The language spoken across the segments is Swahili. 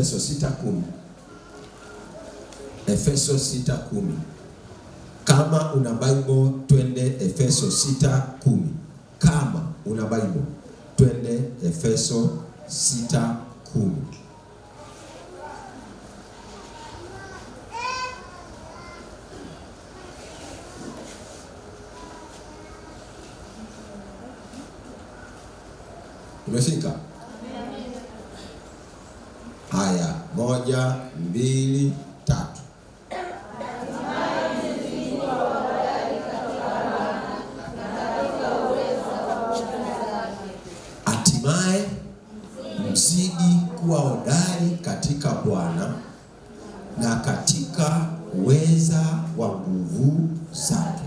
Efeso 6:10. Efeso 6:10. Kama una Bible twende Efeso 6:10. Kama una Bible twende Efeso 6:10. Umefika? Haya, 1, 2, 3. Hatimaye mzidi kuwa hodari katika Bwana na katika uweza wa nguvu zake.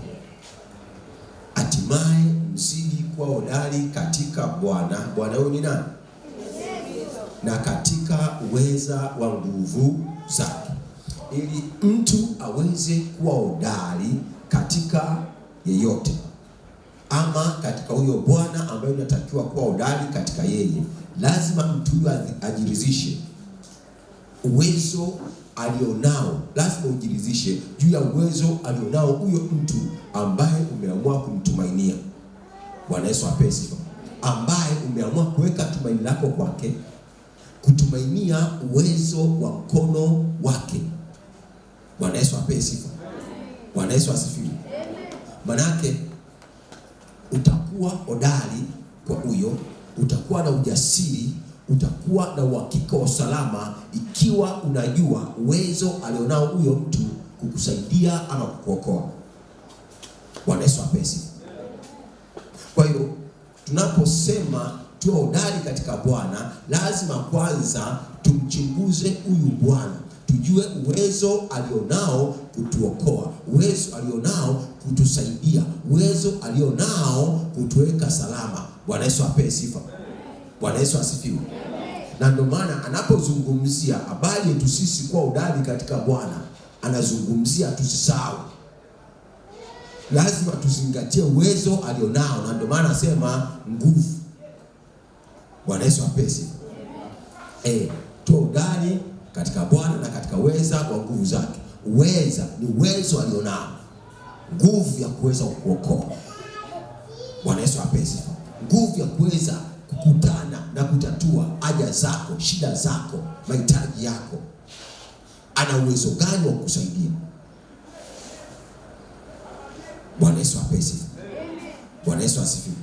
Hatimaye mzidi kuwa hodari katika Bwana. Bwana huyu ni nani? Na katika uweza wa nguvu zake. Ili mtu aweze kuwa hodari katika yeyote, ama katika huyo Bwana ambaye unatakiwa kuwa hodari katika yeye, lazima mtu huyo ajiridhishe uwezo alionao. Lazima ujiridhishe juu ya uwezo alionao huyo mtu ambaye umeamua kumtumainia. Bwana Yesu apewe sifa. Ambaye umeamua kuweka tumaini lako kwake, kutumainia uwezo wa mkono wake. Bwana Yesu apewe sifa. Bwana Yesu asifiwe. Manake utakuwa hodari kwa huyo, utakuwa na ujasiri, utakuwa na uhakika wa usalama ikiwa unajua uwezo alionao huyo mtu kukusaidia ama kukuokoa. Bwana Yesu apewe sifa. Kwa hiyo tunaposema tuwe hodari katika Bwana, lazima kwanza tumchunguze huyu Bwana, tujue uwezo alionao kutuokoa, uwezo alionao kutusaidia, uwezo alionao kutuweka salama. Bwana Yesu apewe sifa. Bwana Yesu asifiwe. Na ndio maana anapozungumzia habari yetu sisi kuwa hodari katika Bwana, anazungumzia tusisahau, lazima tuzingatie uwezo alionao, na ndio maana anasema nguvu. Bwana Yesu apewe sifa. Tuwe hodari katika Bwana na katika uweza wa nguvu zake. Uweza ni uwezo alionao, nguvu ya kuweza kukuokoa. Bwana Yesu apewe sifa. Nguvu ya kuweza kukutana na kutatua haja zako, shida zako, mahitaji yako. Ana uwezo gani wa kukusaidia? Bwana Yesu apewe sifa. Bwana Yesu asifiwe.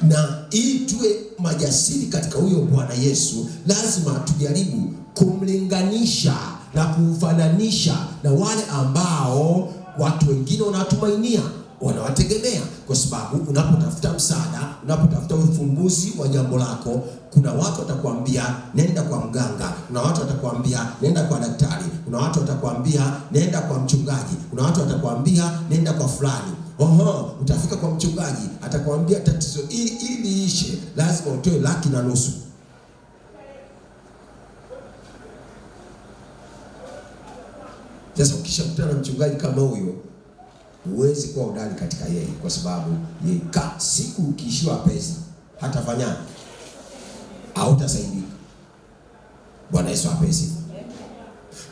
Na ili tuwe majasiri katika huyo Bwana Yesu, lazima tujaribu kumlinganisha na kumfananisha na wale ambao watu wengine wanatumainia, wanawategemea. Kwa sababu unapotafuta msaada, unapotafuta ufumbuzi wa jambo lako, kuna watu watakwambia nenda kwa mganga, kuna watu watakwambia nenda kwa daktari, kuna watu watakwambia nenda kwa mchungaji, kuna watu watakwambia nenda kwa fulani. Utafika kwa mchungaji, atakwambia tatizo ili liishe lazima utoe 1,500,000. Sasa ukishakutana na mchungaji kama huyo, huwezi kuwa hodari katika yeye, kwa sababu yeye siku ukiishiwa pesa hatafanya, hautasaidika. Bwana Yesu apewe sifa.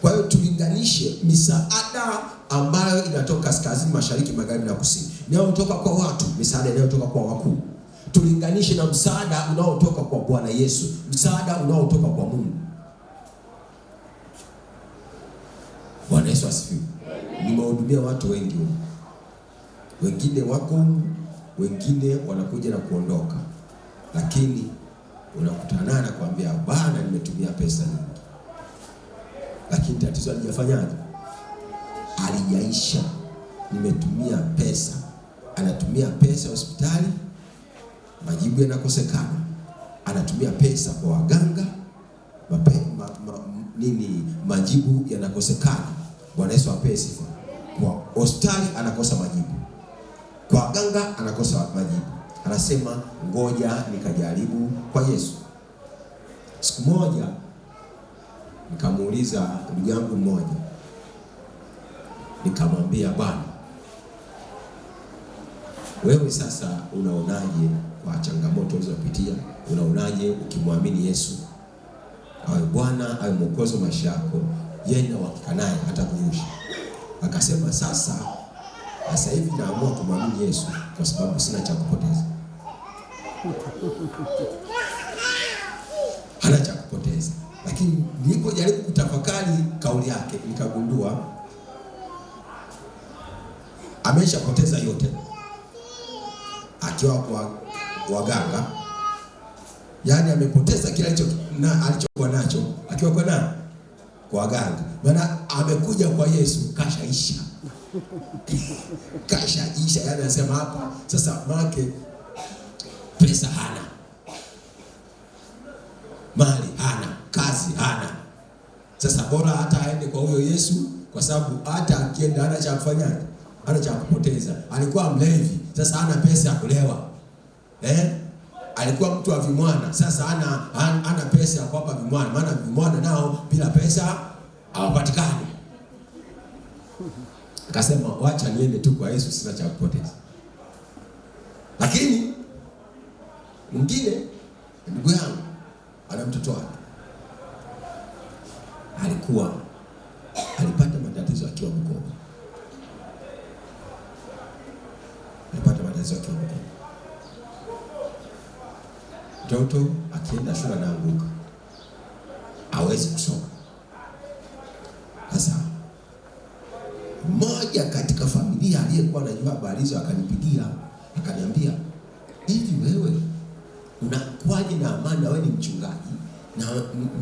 Kwa hiyo tulinganishe misaada ambayo inatoka kaskazini, mashariki, magharibi na kusini, inayotoka kwa watu, misaada inayotoka kwa wakuu, tulinganishe na msaada unaotoka kwa Bwana Yesu, msaada unaotoka kwa Mungu. Bwana Yesu asifiwe. Nimehudumia watu wengi, wengine wako, wengine wanakuja na kuondoka, lakini unakutana na kuambia bana, nimetumia pesa nyingi, lakini tatizo halijafanyaje? Halijaisha. Nimetumia pesa. Anatumia pesa hospitali, majibu yanakosekana. Anatumia pesa kwa waganga, majibu yanakosekana. Bwana Yesu apewe sifa. Kwa hospitali anakosa majibu, kwa waganga anakosa majibu. Anasema ngoja nikajaribu kwa Yesu. Siku moja nikamuuliza ndugu yangu mmoja, nikamwambia, bwana, wewe sasa unaonaje kwa changamoto ulizopitia? Unaonaje ukimwamini Yesu? Bwana awe mwokozi wa maisha yako, yeye na uhakika naye atakuvusha. Akasema sasa hivi naamua kumwamini Yesu kwa sababu sina cha kupoteza. Hana cha kupoteza. Lakini nilipojaribu kutafakari kauli yake nikagundua ameshapoteza yote akiwa kwa waganga. Yaani amepoteza kila alichokuwa nacho akiwa kwa nani? Kwa waganga. Maana amekuja kwa Yesu kashaisha. Kashaisha, yaani anasema hapa sasa make pesa hana, mali hana, kazi hana. Sasa bora hata aende kwa huyo Yesu, kwa sababu hata akienda hana cha kufanya, hana cha kupoteza. Alikuwa mlevi, sasa hana pesa ya kulewa. Alikuwa mtu wa vimwana, sasa hana pesa ya kuwapa vimwana, maana vimwana nao bila pesa hawapatikani. Akasema wacha niende tu kwa Yesu, sina cha kupoteza. Lakini mwingine, ndugu yangu, ana mtoto wake alipata matatizo akiwa mdogo. Mtoto akienda shule anaanguka, hawezi kusoma. Sasa mmoja katika familia aliyekuwa anajua habari hizo akanipigia, akaniambia, hivi wewe unakuaje na amani, na wewe ni mchungaji na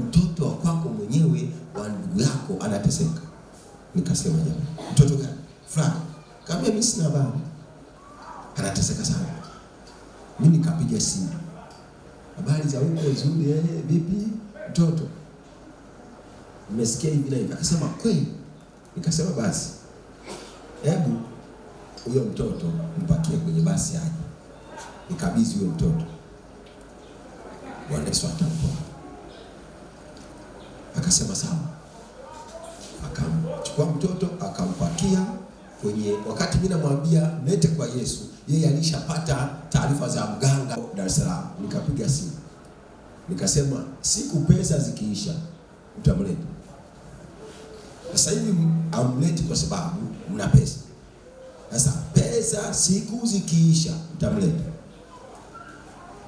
mtoto wa kwako mwenyewe wa ndugu yako anateseka? Nikasema jamani, mtoto gani? Fulani. Kaambia mimi sina habari. Anateseka sana. Mimi nikapiga simu. Habari za huko nzuri, vipi mtoto? Nimesikia hivi na hivi. Akasema kweli. Nikasema basi, hebu huyo mtoto mpakie kwenye basi aje. Nikabidhi huyo mtoto. Bwana Yesu atamponya. Akasema sawa. Akamchukua mtoto akampakia kwenye, wakati mimi namwambia nete kwa Yesu, yeye alishapata taarifa za mganga Dar es Salaam. Nikapiga simu. Nikasema siku pesa zikiisha utamleta. Sasa hivi amleti kwa sababu mna pesa. Sasa pesa siku zikiisha utamleta.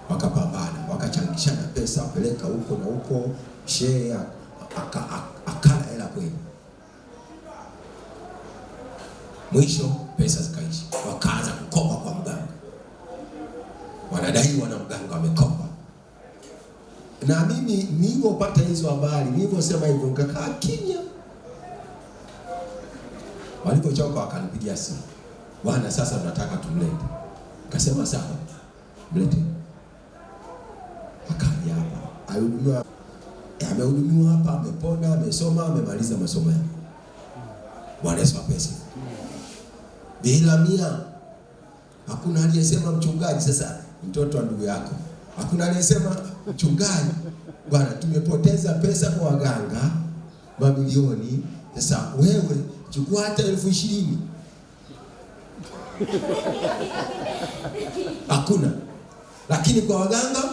Wakapambana, wakachangishana pesa, wapeleka huko na huko, share, akala hela kweli. Mwisho pesa zikaisha, wakaanza kukopa kwa mganga. Wanadai wana mganga wamekopa. Na mimi nilipopata hizo habari, niliposema hivyo nikakaa kimya. Walipochoka wakanipigia simu. Bwana, sasa tunataka tumlete. Nikasema sawa, mlete. Akaja hapa. Amehudumiwa hapa, amepona, amesoma, amemaliza masomo yake. Bwana Yesu apesi. Bila mia. Hakuna aliyesema mchungaji, sasa mtoto wa ndugu yako. Hakuna aliyesema mchungaji, bwana tumepoteza pesa kwa waganga mamilioni, sasa wewe chukua hata 20,000. Hakuna. Lakini kwa waganga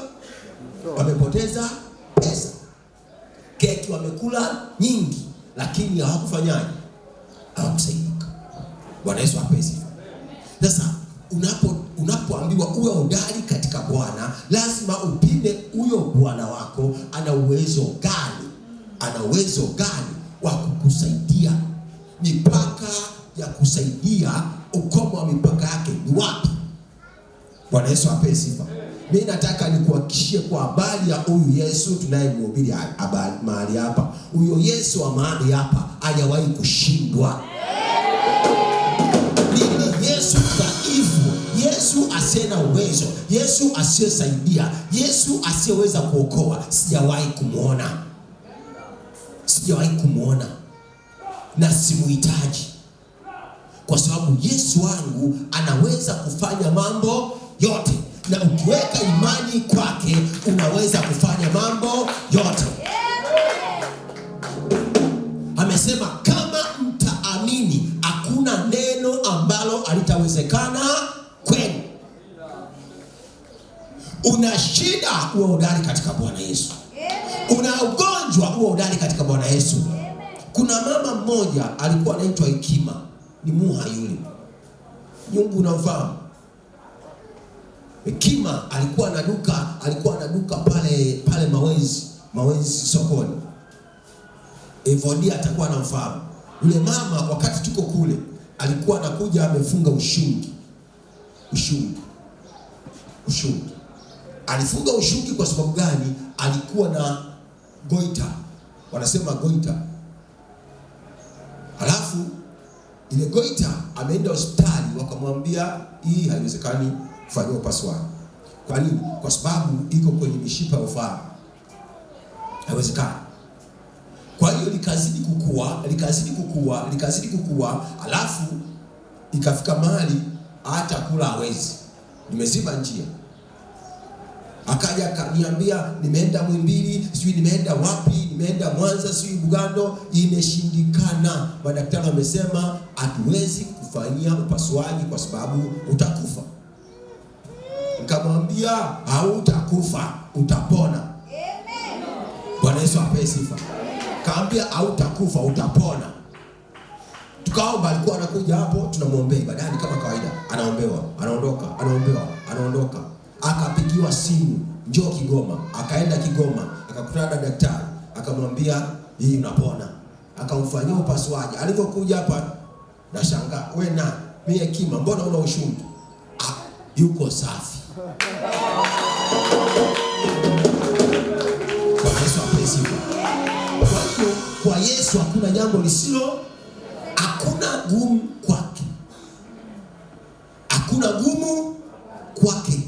wamepoteza pesa. Keki wamekula nyingi, lakini hawakufanyaje? Hawakusaidika. Bwana Yesu apesi. Sasa unapoambiwa uwe hodari katika Bwana, lazima upime huyo Bwana wako ana uwezo gani? Ana uwezo gani wa kukusaidia? Mipaka ya kusaidia, ukomo wa mipaka yake ni wapi? Bwana Yesu ape sifa. Mimi nataka nikuhakikishie kwa habari ya huyu Yesu tunayemhubiri habari mahali hapa. Huyo Yesu wa mahali hapa hajawahi kushindwa. Ni Yesu dhaifu, Yesu asiye na uwezo, Yesu asiyesaidia, Yesu asiyeweza kuokoa. Sijawahi kumuona na simuhitaji, kwa sababu Yesu wangu anaweza kufanya mambo yote, na ukiweka imani kwake unaweza kufanya mambo yote. Amesema kama mtaamini, hakuna neno ambalo halitawezekana kwenu. Una shida, uwe hodari katika Bwana Yesu. Una ugonjwa, ugonjwa uwe hodari katika Bwana Yesu. Kuna mama mmoja alikuwa anaitwa Hekima, ni Muha yule. Mungu unamfahamu? Hekima alikuwa na duka pale Mawenzi sokoni. Evodia atakuwa anamfahamu. Yule mama wakati tuko kule alikuwa anakuja amefunga ushungi. Alifunga ushungi kwa sababu gani? Alikuwa na goita. Wanasema goita. Alafu ile goita ameenda hospitali, wakamwambia hii haiwezekani kufanywa upasuaji. Kwa nini? Kwa sababu iko kwenye mishipa ya ufahamu. Haiwezekani. Kwa hiyo likazidi kukua, alafu ikafika mahali hata kula hawezi. Nimeziba njia. Akaja akaniambia nimeenda Muhimbili, sijui nimeenda wapi, nimeenda Mwanza, sijui Bugando, imeshindikana. Madaktari wamesema hatuwezi kufanyia upasuaji kwa sababu utakufa. Nikamwambia hautakufa, utapona. Amen. Bwana Yesu apewe sifa. Kaambia hautakufa, utapona. Tukaomba, alikuwa anakuja hapo tunamwombea ibadani kama kawaida. Anaombewa, anaondoka. Akapigiwa simu, njoo Kigoma. Akaenda Kigoma, akakutana na daktari, akamwambia hii unapona. Akamfanyia upasuaji. Alipokuja hapa nashangaa, wewe na mimi Hekima, mbona una ushungi? Yuko safi. Kwa Yesu apesifu. Kwa hiyo kwa Yesu hakuna jambo lisilo, hakuna gumu kwake. Hakuna gumu kwake.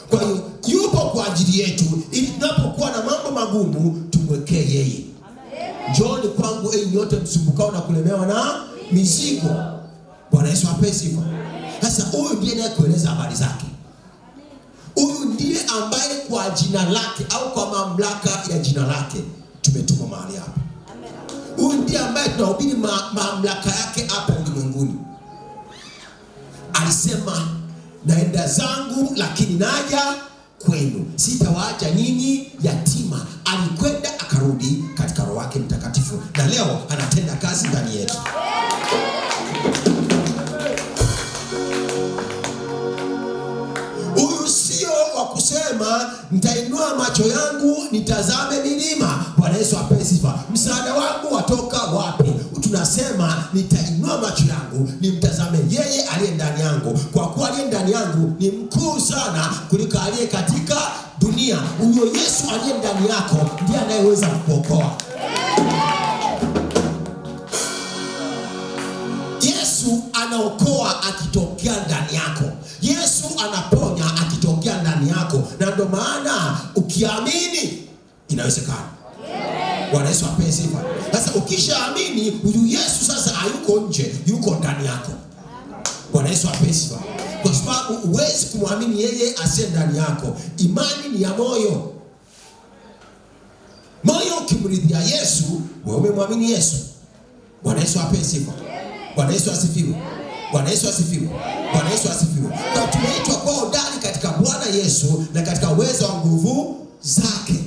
Kwa hiyo yupo kwa ajili yetu ili tunapokuwa na mambo magumu tumwekee yeye. Njooni kwangu enyi nyote msumbukao na kulemewa na mizigo. Bwana Yesu apewe sifa. Sasa huyu ndiye anayekueleza habari zake. Huyu ndiye ambaye kwa jina lake au kwa mamlaka ya jina lake tumetumwa mahali hapa. Huyu ndiye ambaye tunahubiri mamlaka yake hapa ulimwenguni. Alisema naenda zangu lakini naja kwenu, sitawaacha nyinyi yatima. Alikwenda akarudi katika Roho wake Mtakatifu, na leo anatenda kazi ndani yetu. Huyu sio wa kusema nitainua macho yangu nitazame milima. Bwana Yesu apewe sifa. Msaada wangu watoka wapi? Tunasema nitainua macho yangu nimtazame yeye aliye ndani yangu, kwa kuwa aliye ndani yangu ni mkuu sana kuliko aliye katika dunia. Huyo Yesu aliye ndani yako ndiye anayeweza kukuokoa. Yesu anaokoa akitokea ndani yako. Yesu anaponya akitokea ndani yako, na ndio maana ukiamini inawezekana. Bwana Yesu apewe sifa. Sasa ukishaamini, huyu Yesu sasa hayuko nje, yuko ndani yako. Bwana Yesu apewe sifa. Kwa sababu huwezi kumwamini yeye asiye ndani yako. Imani ni ya moyo. Moyo ukimridhia Yesu, wewe umemwamini Yesu. Bwana Yesu apewe sifa. Bwana Yesu asifiwe. Bwana Yesu asifiwe. Bwana Yesu asifiwe. Kwa tumeitwa kwa hodari katika Bwana Yesu na katika uwezo wa nguvu zake.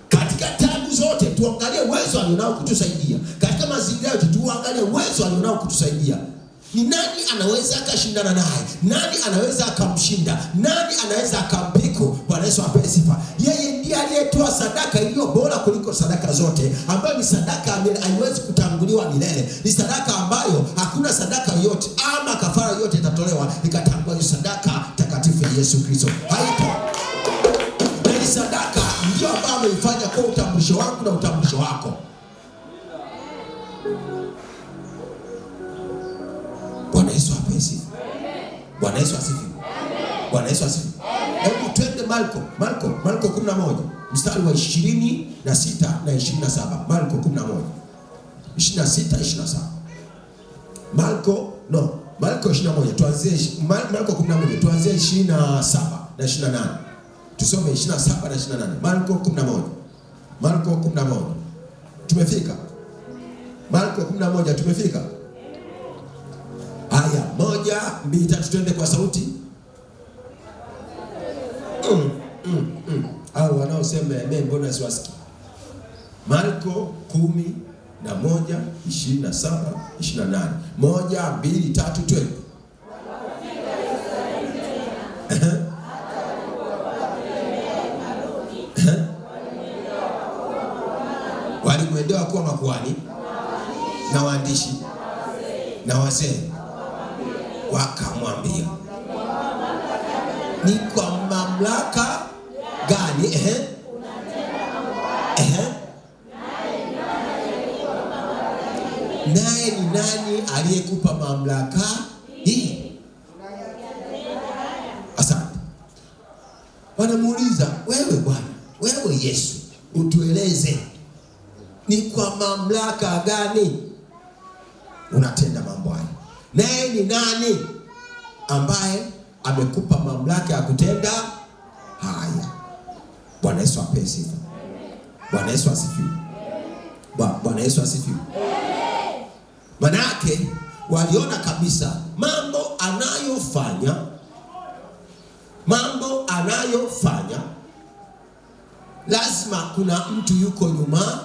Katika tabu zote tuangalie uwezo alionao kutusaidia. Katika mazingira yote tuangalie uwezo alionao kutusaidia. Ni nani anaweza akashindana naye? Nani anaweza akamshinda? Nani anaweza akampiku? Bwana Yesu apewe sifa. Yeye ndiye aliyetoa sadaka iliyo bora kuliko sadaka zote, ambayo ni sadaka haiwezi kutanguliwa milele. Ni sadaka ambayo hakuna sadaka yote ama kafara yote itatolewa ikatangulia sadaka takatifu ya Yesu Kristo. Haipo. Na ni sadaka ndio ambayo ameifanya kwa utambulisho wangu na utambulisho wako. Bwana Yesu apewe sifa. Bwana Yesu asifiwe. Bwana Yesu asifiwe. Hebu twende Marko 11 mstari wa 26 na 27. Marko 11 26-27. Marko 21 tuanzie Marko 11 tuanzie 27 na 28. Tusome 27 na 28. Marko 11. Tumefika. Marko 11 tumefika. Haya, 1, 2, 3 twende kwa sauti. Au wanaosema amen mbona siwasikii? Marko 11:27-28. 1, 2, 3 twende. Walimwendea wakuu wa makuhani na waandishi na wazee, wakamwambia, ni kwa mamlaka gani naye ni nani aliyekupa mamlaka hii? Asante. Wanamuuliza, wewe Bwana, wewe Yesu, utueleze ni kwa mamlaka gani unatenda mambo haya? Naye ni nani ambaye amekupa mamlaka ya kutenda haya? Bwana Yesu apewe sifa. Bwana Yesu asifiwe. Bwana Yesu asifiwe. Manake waliona kabisa mambo anayofanya lazima kuna mtu yuko nyuma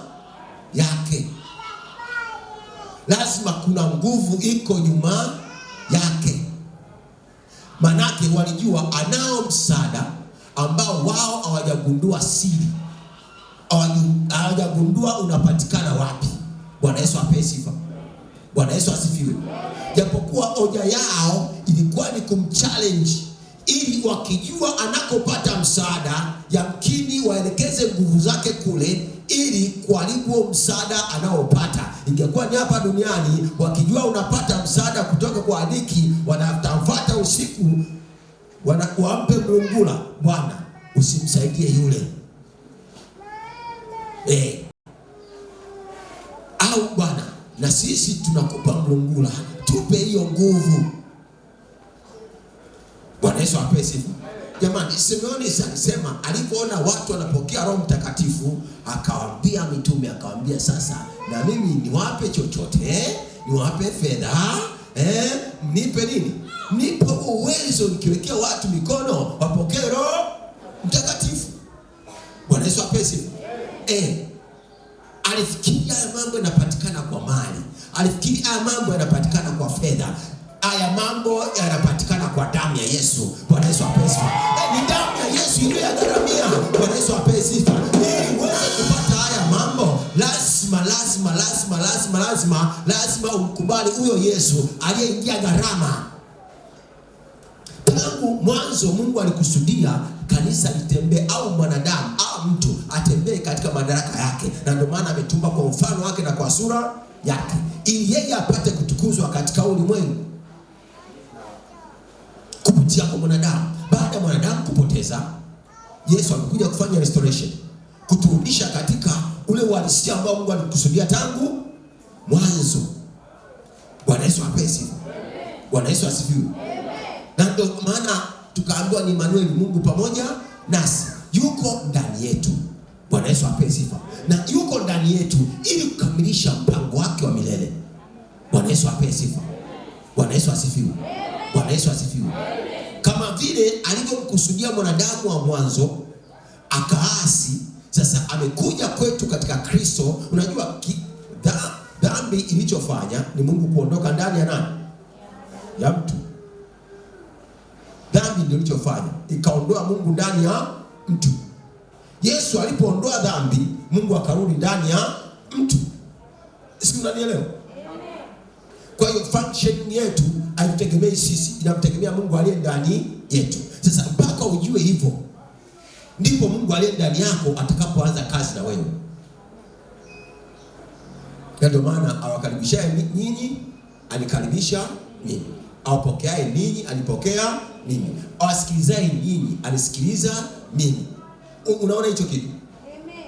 yake, lazima kuna nguvu iko nyuma yake. Manake walijua anao msaada ambao wao hawajagundua siri, hawajagundua unapatikana wapi. Bwana Yesu apewe sifa. Bwana Yesu asifiwe. Japokuwa hoja yao ilikuwa ni kumchallenge, ili wakijua anakopata msaada yamkini waelekeze nguvu zake kule, ili kuharibu msaada anaopata. Ingekuwa ni hapa duniani, wakijua unapata msaada kutoka kwa adiki, wanatamfuata usiku, wampe mlungula, Bwana usimsaidie yule. Au Bwana, na sisi tunakupa mlungula, tupe hiyo nguvu. Bwana Yesu apewe sifa. Jamani, Simeoni alisema alipoona watu wanapokea Roho Mtakatifu, akawaambia mitume, akawaambia, sasa na mimi niwape chochote, niwape fedha, nipe nini? Nipe uwezo nikiwekea watu mikono wapokee Roho Mtakatifu. Bwana Yesu apewe sifa. Alifikiria haya mambo yanapatikana kwa mali, alifikiria haya mambo yanapatikana kwa fedha, haya mambo yanapatikana kwa damu ya Yesu. Bwana Yesu apewe sifa. Ni damu ya Yesu iliyogharamia. Bwana Yesu apewe sifa. Ili uweze kupata haya mambo, lazima umkubali huyo Yesu aliyeingia gharama. Tangu mwanzo Mungu alikusudia kanisa litembee, au mwanadamu au mtu atembee katika madaraka yake, na ndio maana ametumba kwa mfano wake na kwa sura yake, ili yeye apate kutukuzwa katika ulimwengu kupitia kwa mwanadamu. Baada ya mwanadamu kupoteza, Yesu amekuja kufanya restoration, kuturudisha katika ule uhalisia ambao Mungu alikusudia tangu mwanzo. Bwana Yesu apewe sifa. Bwana Yesu asifiwe. Na ndio maana tukaambiwa ni Emmanuel, Mungu pamoja nasi, yuko ndani yetu. Bwana Yesu apewe sifa. Na yuko ndani yetu ili kukamilisha mpango wake wa milele. Bwana Yesu apewe sifa. Bwana Yesu asifiwe. Bwana Yesu asifiwe. Kama vile alivyomkusudia mwanadamu wa mwanzo akaasi, sasa amekuja kwetu katika Kristo. Unajua dhambi ilichofanya ni Mungu kuondoka ndani ya nani? Ya mtu. Dhambi ndio ilichofanya ikaondoa Mungu ndani ya mtu. Yesu alipoondoa dhambi, Mungu akarudi ndani ya mtu. Sisi unanielewa? Kwa hiyo function yetu haitegemei sisi, inamtegemea Mungu aliye ndani yetu. Sasa mpaka ujue hivyo, ndipo Mungu aliye ndani yako atakapoanza kazi na wewe. Ndio maana awakaribishaye nyinyi anikaribisha mimi, awapokeaye ninyi anipokea mimi, awasikilizaye nyinyi anisikiliza mimi. Unaona hicho kitu? Amen.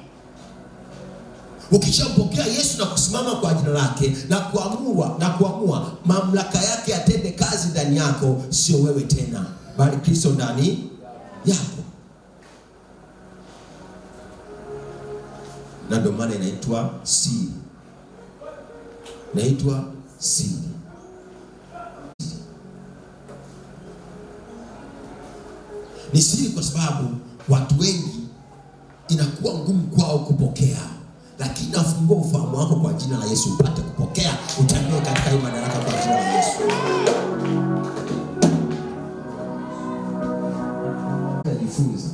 Ukishampokea Yesu na kusimama kwa jina lake na kuamua mamlaka yake atende kazi ndani yako, sio wewe tena, bali Kristo ndani yako. Na ndio maana inaitwa siri. Inaitwa siri. Ni siri kwa sababu watu wengi inakuwa ngumu kwao kupokea, lakini nafungua ufahamu wako kwa jina la Yesu upate kupokea, utembee katika hii madaraka kwa jina la Yesu. Najifunza.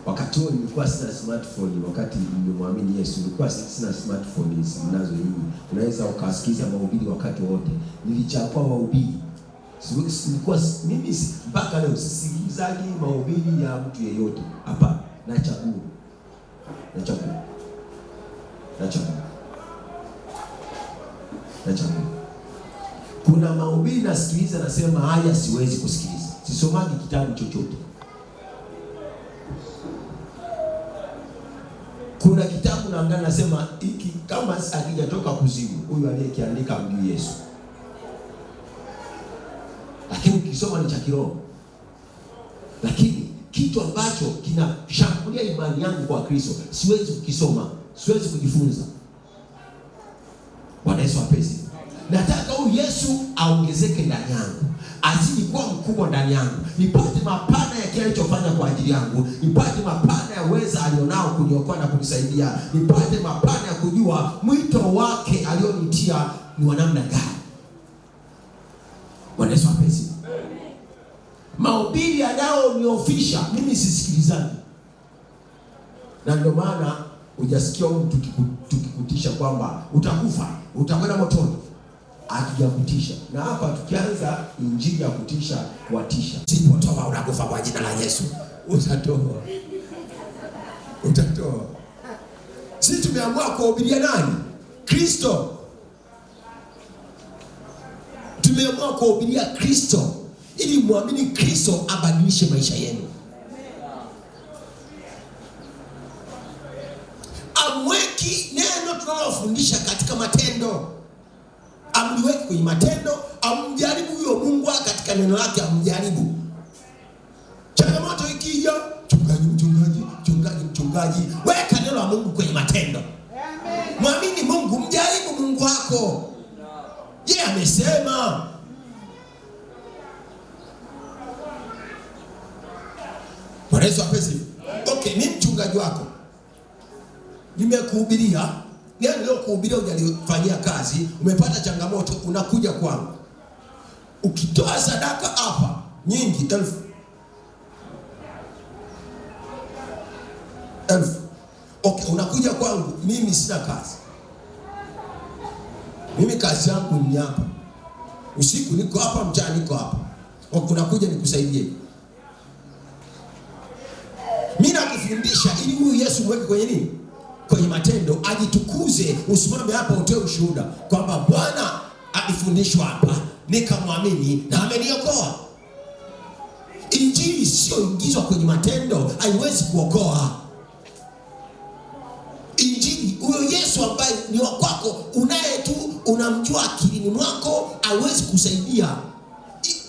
Wakati huo nilikuwa sina smartphone. Wakati nilimwamini Yesu nilikuwa sina smartphone mnazo hivi. Unaweza ukasikiza mahubiri wakati wote. Nilichagua mahubiri. Mimi mpaka leo sisikilizaji mahubiri ya mtu yeyote. Hapana, nachagua. Kuna mahubiri nasikiliza nasema haya siwezi kusikiliza. Sisomaji kitabu chochote. Kuna kitabu naangalia nasema hiki kama hakijatoka kuzimu, huyu aliyekiandika mjui Yesu. Lakini ukisoma ni cha kiroho. Lakini kitu ambacho kinashambulia imani yangu kwa Kristo siwezi kukisoma, siwezi kujifunza. Bwana Yesu apesi. Nataka huyu Yesu aongezeke ndani yangu, azidi kuwa mkubwa ndani yangu, nipate mapana ya kile alichofanya kwa ajili yangu, nipate mapana ya uweza alionao kuniokoa na kunisaidia, nipate mapana ya kujua mwito wake alionitia ni wa namna gani. Bwana Yesu apesi. Mahubiri yanayoniofisha mimi sisikilizani. Na ndio maana hujasikia mtu tukikutisha kwamba utakufa, utakwenda motoni. Hatujakutisha. Na hapa tukianza injili ya kutisha, kuatisha. Sipotoa unakufa kwa jina la Yesu. Utatoa. Sisi tumeamua kuhubiria nani? Kristo. Tumeamua kuhubiria Kristo ili muamini Kristo abadilishe maisha yenu. Amweki neno tunalofundisha katika matendo. Amliweke kwenye matendo, amjaribu huyo Mungu katika neno lake, amjaribu. Changamoto ikija, mchungaji, weka neno la Mungu kwenye matendo. Amen. Muamini Mungu, mjaribu Mungu wako. Yeye amesema. Bwana Yesu apesi. Okay, ni mchungaji wako. Nimekuhubiria. Leo kuhubiria hujalifanyia kazi, umepata changamoto, unakuja kwangu. Ukitoa sadaka hapa nyingi 1000. Okay, unakuja kwangu, mimi sina kazi. Mimi kazi yangu ni hapa. Usiku niko hapa, mchana niko hapa. Unakuja nikusaidie. Mimi nakufundisha ili huyu Yesu mweke kwenye nini? Kwenye matendo, ajitukuze. Usimame hapa utoe ushuhuda kwamba Bwana alifundishwa hapa, nikamwamini na ameniokoa. Injili sio ingizwa kwenye matendo, haiwezi kuokoa. Injili, huyo Yesu ambaye ni wa kwako, unaye tu, unamjua akilini mwako, haiwezi kusaidia.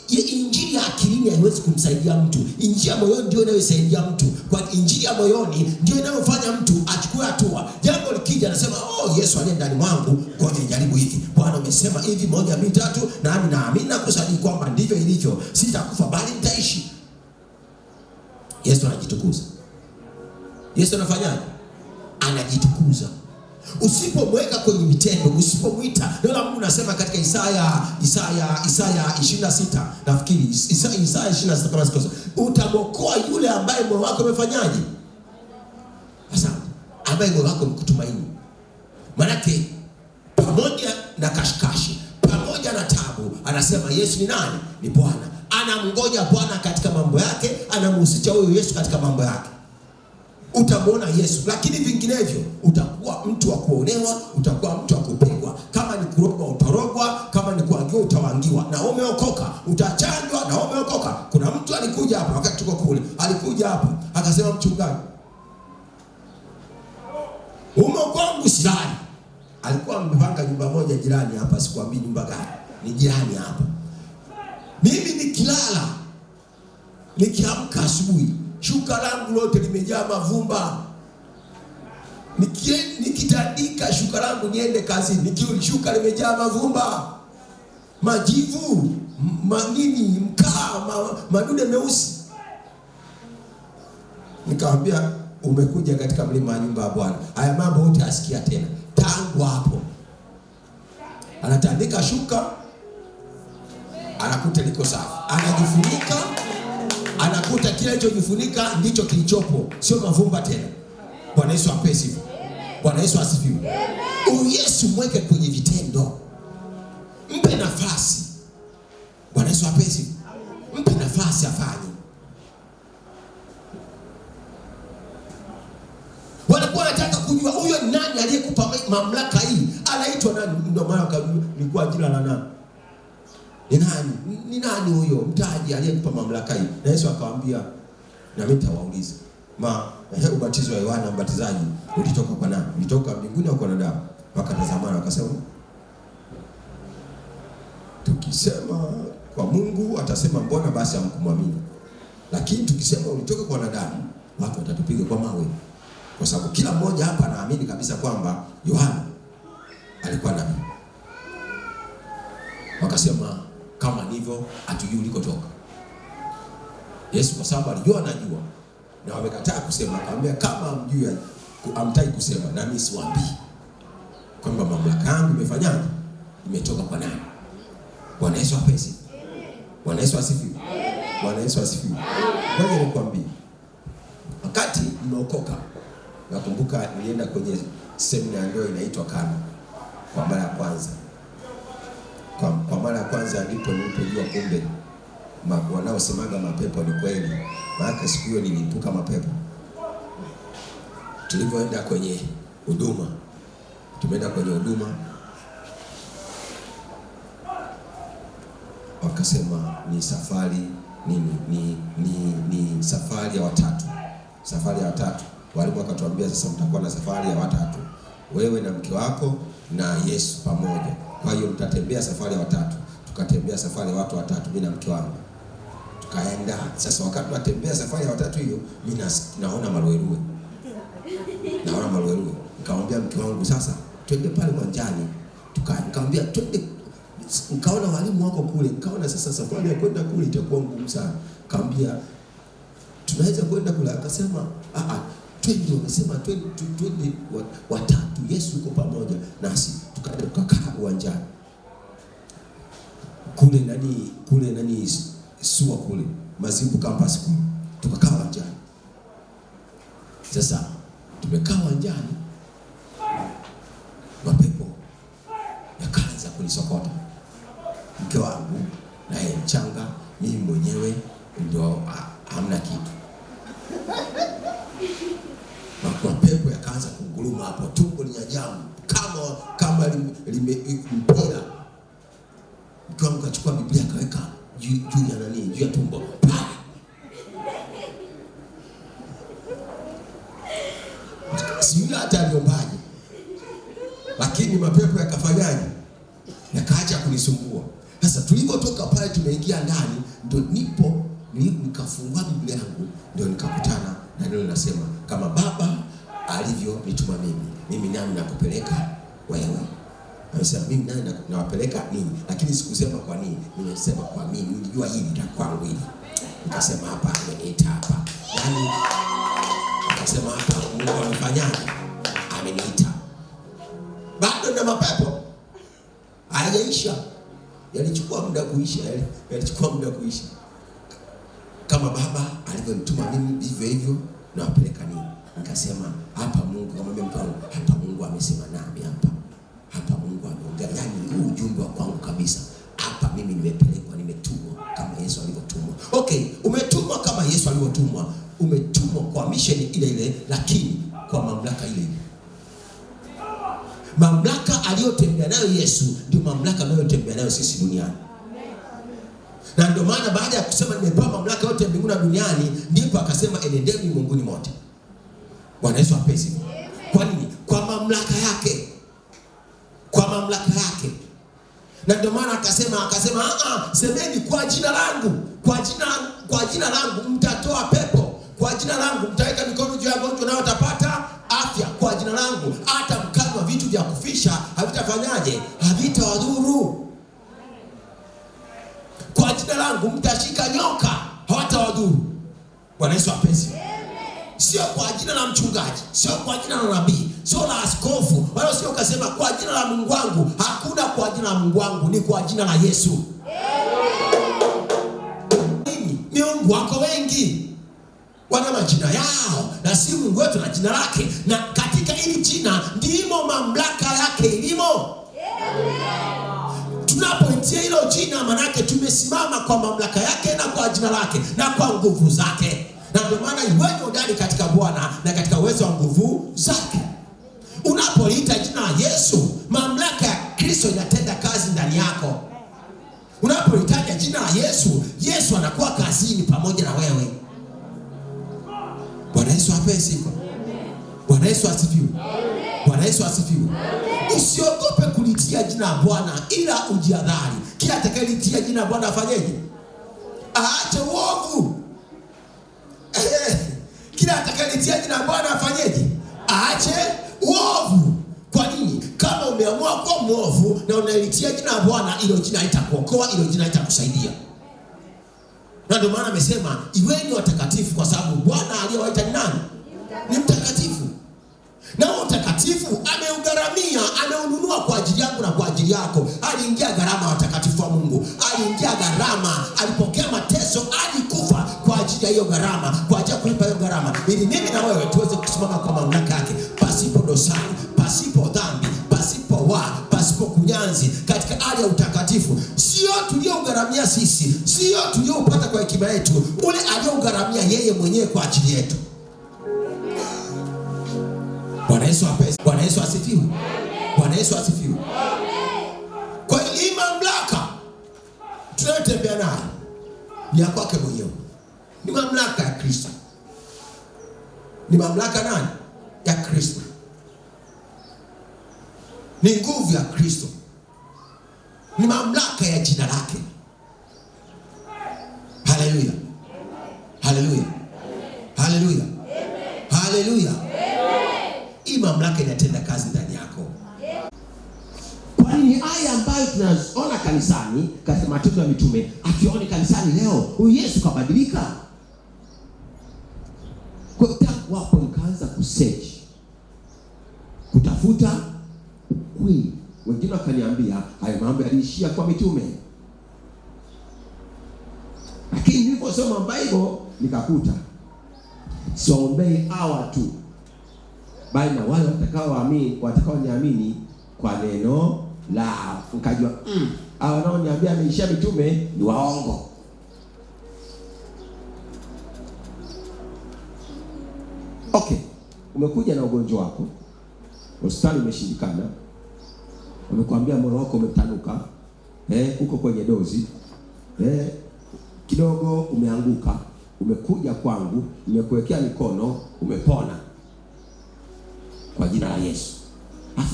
Injili ya akilini haiwezi kumsaidia mtu. Injili ya moyoni ndio inayosaidia mtu. Kwa injili ya moyoni ndio inayofanya mtu achukue hatua. Jambo likija anasema, Yesu aliye ndani mwangu, ngoja nijaribu hivi. Bwana umesema hivi 1 2 3, nami naamini na kusadiki kwamba ndivyo ilivyo. Sitakufa bali nitaishi. Yesu anajitukuza. Yesu anafanyaje? Anajitukuza. Usipomweka kwenye vitendo, usipomwita. Ndio Mungu anasema katika Isaya 26, nafikiri Isaya 26 kama sikosa, utamokoa yule ambaye moyo wako umefanyaje? Asante. Ambaye moyo wako umekutumaini. Manake pamoja na kashikashi, pamoja na tabu, anasema Yesu ni nani? Ni Bwana. Anamngoja Bwana katika mambo yake, anamhusisha huyo Yesu katika mambo yake. Utamuona Yesu. Lakini vinginevyo utakuwa mtu wa kuonewa, utakuwa mtu wa kupigwa. Kama ni kurogwa utarogwa, kama ni kuangiwa utawangiwa. Na umeokoka, utachanjwa na umeokoka. Kuna mtu alikuja hapa wakati tuko kule, alikuja hapa akasema, mchungaji, kwangu silali. Alikuwa amepanga nyumba moja jirani hapa, sikwambii nyumba gani, ni jirani hapa. Mimi nikilala, nikiamka asubuhi, shuka langu lote limejaa mavumba. Nikitandika shuka langu niende kazi, nikirudi shuka limejaa mavumba, majivu, manini mkaa madude meusi. Nikamwambia umekuja katika mlima wa nyumba ya Bwana, haya mambo yote asikia tena. Tangu hapo anatandika shuka, anakuta liko safi, anajifunika, anakuta kile kilichojifunika ndicho kilichopo, sio mavumba tena. Bwana Yesu apesiwe. Bwana Yesu asifiwe. Huyu Yesu mweke kwenye vitendo, mpe nafasi. Bwana Yesu apesiwe. Mpe nafasi afanye. Walikuwa wanataka kujua huyo nani aliyekupa mamlaka hii, anaitwa nani? Ndio maana nilikuwa jina la nani? Ni nani huyo mtaji aliyekupa mamlaka hii? Na Yesu akamwambia, na mimi nitawauliza, ubatizo wa Yohana Mbatizaji ulitoka kwa nani? Ulitoka mbinguni au kwa wanadamu? Wakatazamana wakasema, tukisema kwa Mungu atasema mbona basi hamkumwamini, lakini tukisema ulitoka kwa wanadamu watu watatupiga kwa mawe, kwa sababu kila mmoja hapa anaamini kabisa kwamba Yohana alikuwa nabii. Wakasema kama ndivyo hatujui ulikotoka. Yesu kwa sababu alijua anajua, na wamekataa kusema, akamwambia kama mjui amtaki kusema, na mimi siwaambii kwamba mamlaka yangu imefanyaje, imetoka kwa nani. Bwana Yesu apesi. Bwana Yesu asifiwe. Bwana Yesu asifiwe. Ngoja nikwambie, wakati nimeokoka, nakumbuka nilienda kwenye semina ndio inaitwa Kana kwa mara ya kwanza. Kwa mara ya kwanza ndipo nilipojua kumbe wanaosemaga mapepo ni kweli. Maana siku hiyo nilipuka mapepo. Tulipoenda kwenye huduma, tumeenda kwenye huduma, wakasema ni safari ni safari ya watatu. Safari ya watatu. Walimu wakatuambia sasa mtakuwa na safari ya watatu, wewe na mke wako na Yesu pamoja. Kwa hiyo mtatembea safari ya watatu. Tukatembea safari ya watu watatu, mimi na mke wangu. Tukaenda. Sasa wakati tunatembea safari ya watatu hiyo, mimi naona maruerue. Naona maruerue. Nikamwambia mke wangu, sasa twende pale uwanjani. Nikamwambia twende. Nikaona walimu wako kule. Nikaona sasa safari ya kwenda kule itakuwa ngumu sana. Nikamwambia tunaweza kwenda kule. Akasema twende. Wamesema twende watatu, Yesu yuko pamoja nasi. Tukaenda tukakaa uwanjani kule nani SUA kule Mazimbu campus kule, tukakaa uwanjani. Sasa tumekaa uwanjani, mapepo yakaanza kunisokota. Mke wangu naye mchanga, mimi mwenyewe ndio hamna kitu. Mapepo yakaanza kunguruma hapo, tumbo linyajamu kama mpira. Mke wangu kachukua Biblia akaweka juu ya tumbo. Sijui hata aliombaje, lakini mapepo yakafanyaje, yakaacha kunisumbua. Sasa tulipotoka pale tumeingia ndani, ndio nikafungua Biblia yangu, ndio nikakutana na neno linasema kama Baba alivyonituma mimi nami nakupeleka wewe. Anasema mimi nani nawapeleka nini, lakini sikusema kwa nini, nimesema kwa mimi, nilijua hili kwangu hili. Nikasema hapa ameniita hapa. Yaani nikasema hapa Mungu amefanyaje? Ameniita. Bado na mapepo hayaisha. Yalichukua muda kuisha. Kama Baba alivyonituma mimi hivyo hivyo nawapeleka nini. Nikasema hapa Mungu, kama mimi mpango, hapa Mungu amesema nami hapa Mungu ameongea. Yaani huu ujumbe wa kwangu kabisa. Hapa mimi nimetumwa kama Yesu alivyotumwa. Okay, umetumwa kama Yesu alivyotumwa. Umetumwa kwa mission ile lakini kwa mamlaka ile. Mamlaka aliyotembea nayo Yesu ndio mamlaka anayotembea nayo sisi duniani. Na ndio maana baada ya kusema nimepewa mamlaka yote mbinguni na duniani, ndipo akasema enendeni ulimwenguni mote. Bwana Yesu apesi. Kwa nini? Kwa mamlaka yake. Kwa mamlaka yake. Na ndio maana akasema semeni kwa jina langu. Kwa jina langu mtatoa pepo. Kwa jina langu mtaweka mikono juu ya wagonjwa nao watapata afya. Kwa jina langu hata mkanywa vitu vya kufisha havitafanyaje? Havitawadhuru. jina langu mtashika nyoka, hawatawadhuru. Bwana Yesu asifiwe. Sio kwa jina la mchungaji, sio kwa jina la nabii, sio la askofu, wala sio kasema kwa jina la Mungu wangu. Hakuna kwa jina la Mungu wangu, ni kwa jina la Yesu. Miungu wako wengi wana majina yao, na si Mungu wetu na jina lake, na katika hili jina ndimo mamlaka yake ilimo. Tunapoitia hilo jina, manake tumesimama kwa mamlaka yake na kwa jina lake na kwa nguvu zake. Na ndio maana iweje hodari katika Bwana na katika uwezo wa nguvu zake. Unapoliita jina la Yesu, mamlaka ya Kristo inatenda kazi ndani yako. Unapolitaja jina la Yesu, Yesu anakuwa kazini pamoja na wewe. Bwana Yesu apewe sifa. Bwana Yesu asifiwe. Bwana Yesu asifiwe. Usiogope kulitia jina la Bwana, ila ujiadhari. Kila atakayelitia jina la Bwana afanyeje? Aache uovu. Kila atakayelitia jina la Bwana afanyeje? Aache uovu. Kwa nini? Kama umeamua kuwa mwovu na unalitia jina la Bwana, hilo jina litakuokoa, hilo jina litakusaidia. Na ndio maana amesema iweni watakatifu, kwa sababu Bwana aliyewaita ni nani? Ni mtakatifu. Na huo utakatifu ameugharamia, ameununua kwa ajili yangu na kwa ajili yako. Aliingia gharama watakatifu wa Mungu. Aliingia gharama, alipokea mateso, alikufa kwa ajili ya hiyo gharama, kwa ajili ya kulipa hiyo gharama, ili mimi na wewe tuweze kusimama kwa mamlaka yake, pasipo dosari, pasipo dhambi, pasipo kunyanzi, katika hali ya utakatifu. Sio tuliogharamia sisi, sio tuliopata kwa hekima yetu, ule aliogharamia yeye mwenyewe kwa ajili yetu. Bwana Yesu apewe. Bwana Yesu asifiwe. Bwana Yesu asifiwe. Kwa hiyo hii mamlaka tunayotembea nayo ni ya kwake mwenyewe. Ni mamlaka ya Kristo. Ni mamlaka nani? Ya Kristo. Ni nguvu ya Kristo. Ni mamlaka ya jina lake. Haleluya. Haleluya. Haleluya. Haleluya. Hii mamlaka inatenda kazi ndani yako. Kwa nini haya ambayo tunaona kanisani katika Matendo ya Mitume atuone kanisani leo? Huyu Yesu kabadilika. Kwa tangu hapo nikaanza kusearch, kutafuta ukweli. Wengine wakaniambia haya mambo yaliishia kwa mitume. Lakini niliposoma Bible nikakuta siombei hawa tu, bali na wale watakaoniamini kwa neno lao. Nikajua hao wanaoniambia ameishia mitume ni waongo. Okay, umekuja na ugonjwa wako, hospitali umeshindikana, wamekwambia moyo wako umetanuka, uko kwenye dozi, kidogo umeanguka, umekuja kwangu, nimekuwekea mikono, umepona kwa jina la Yesu.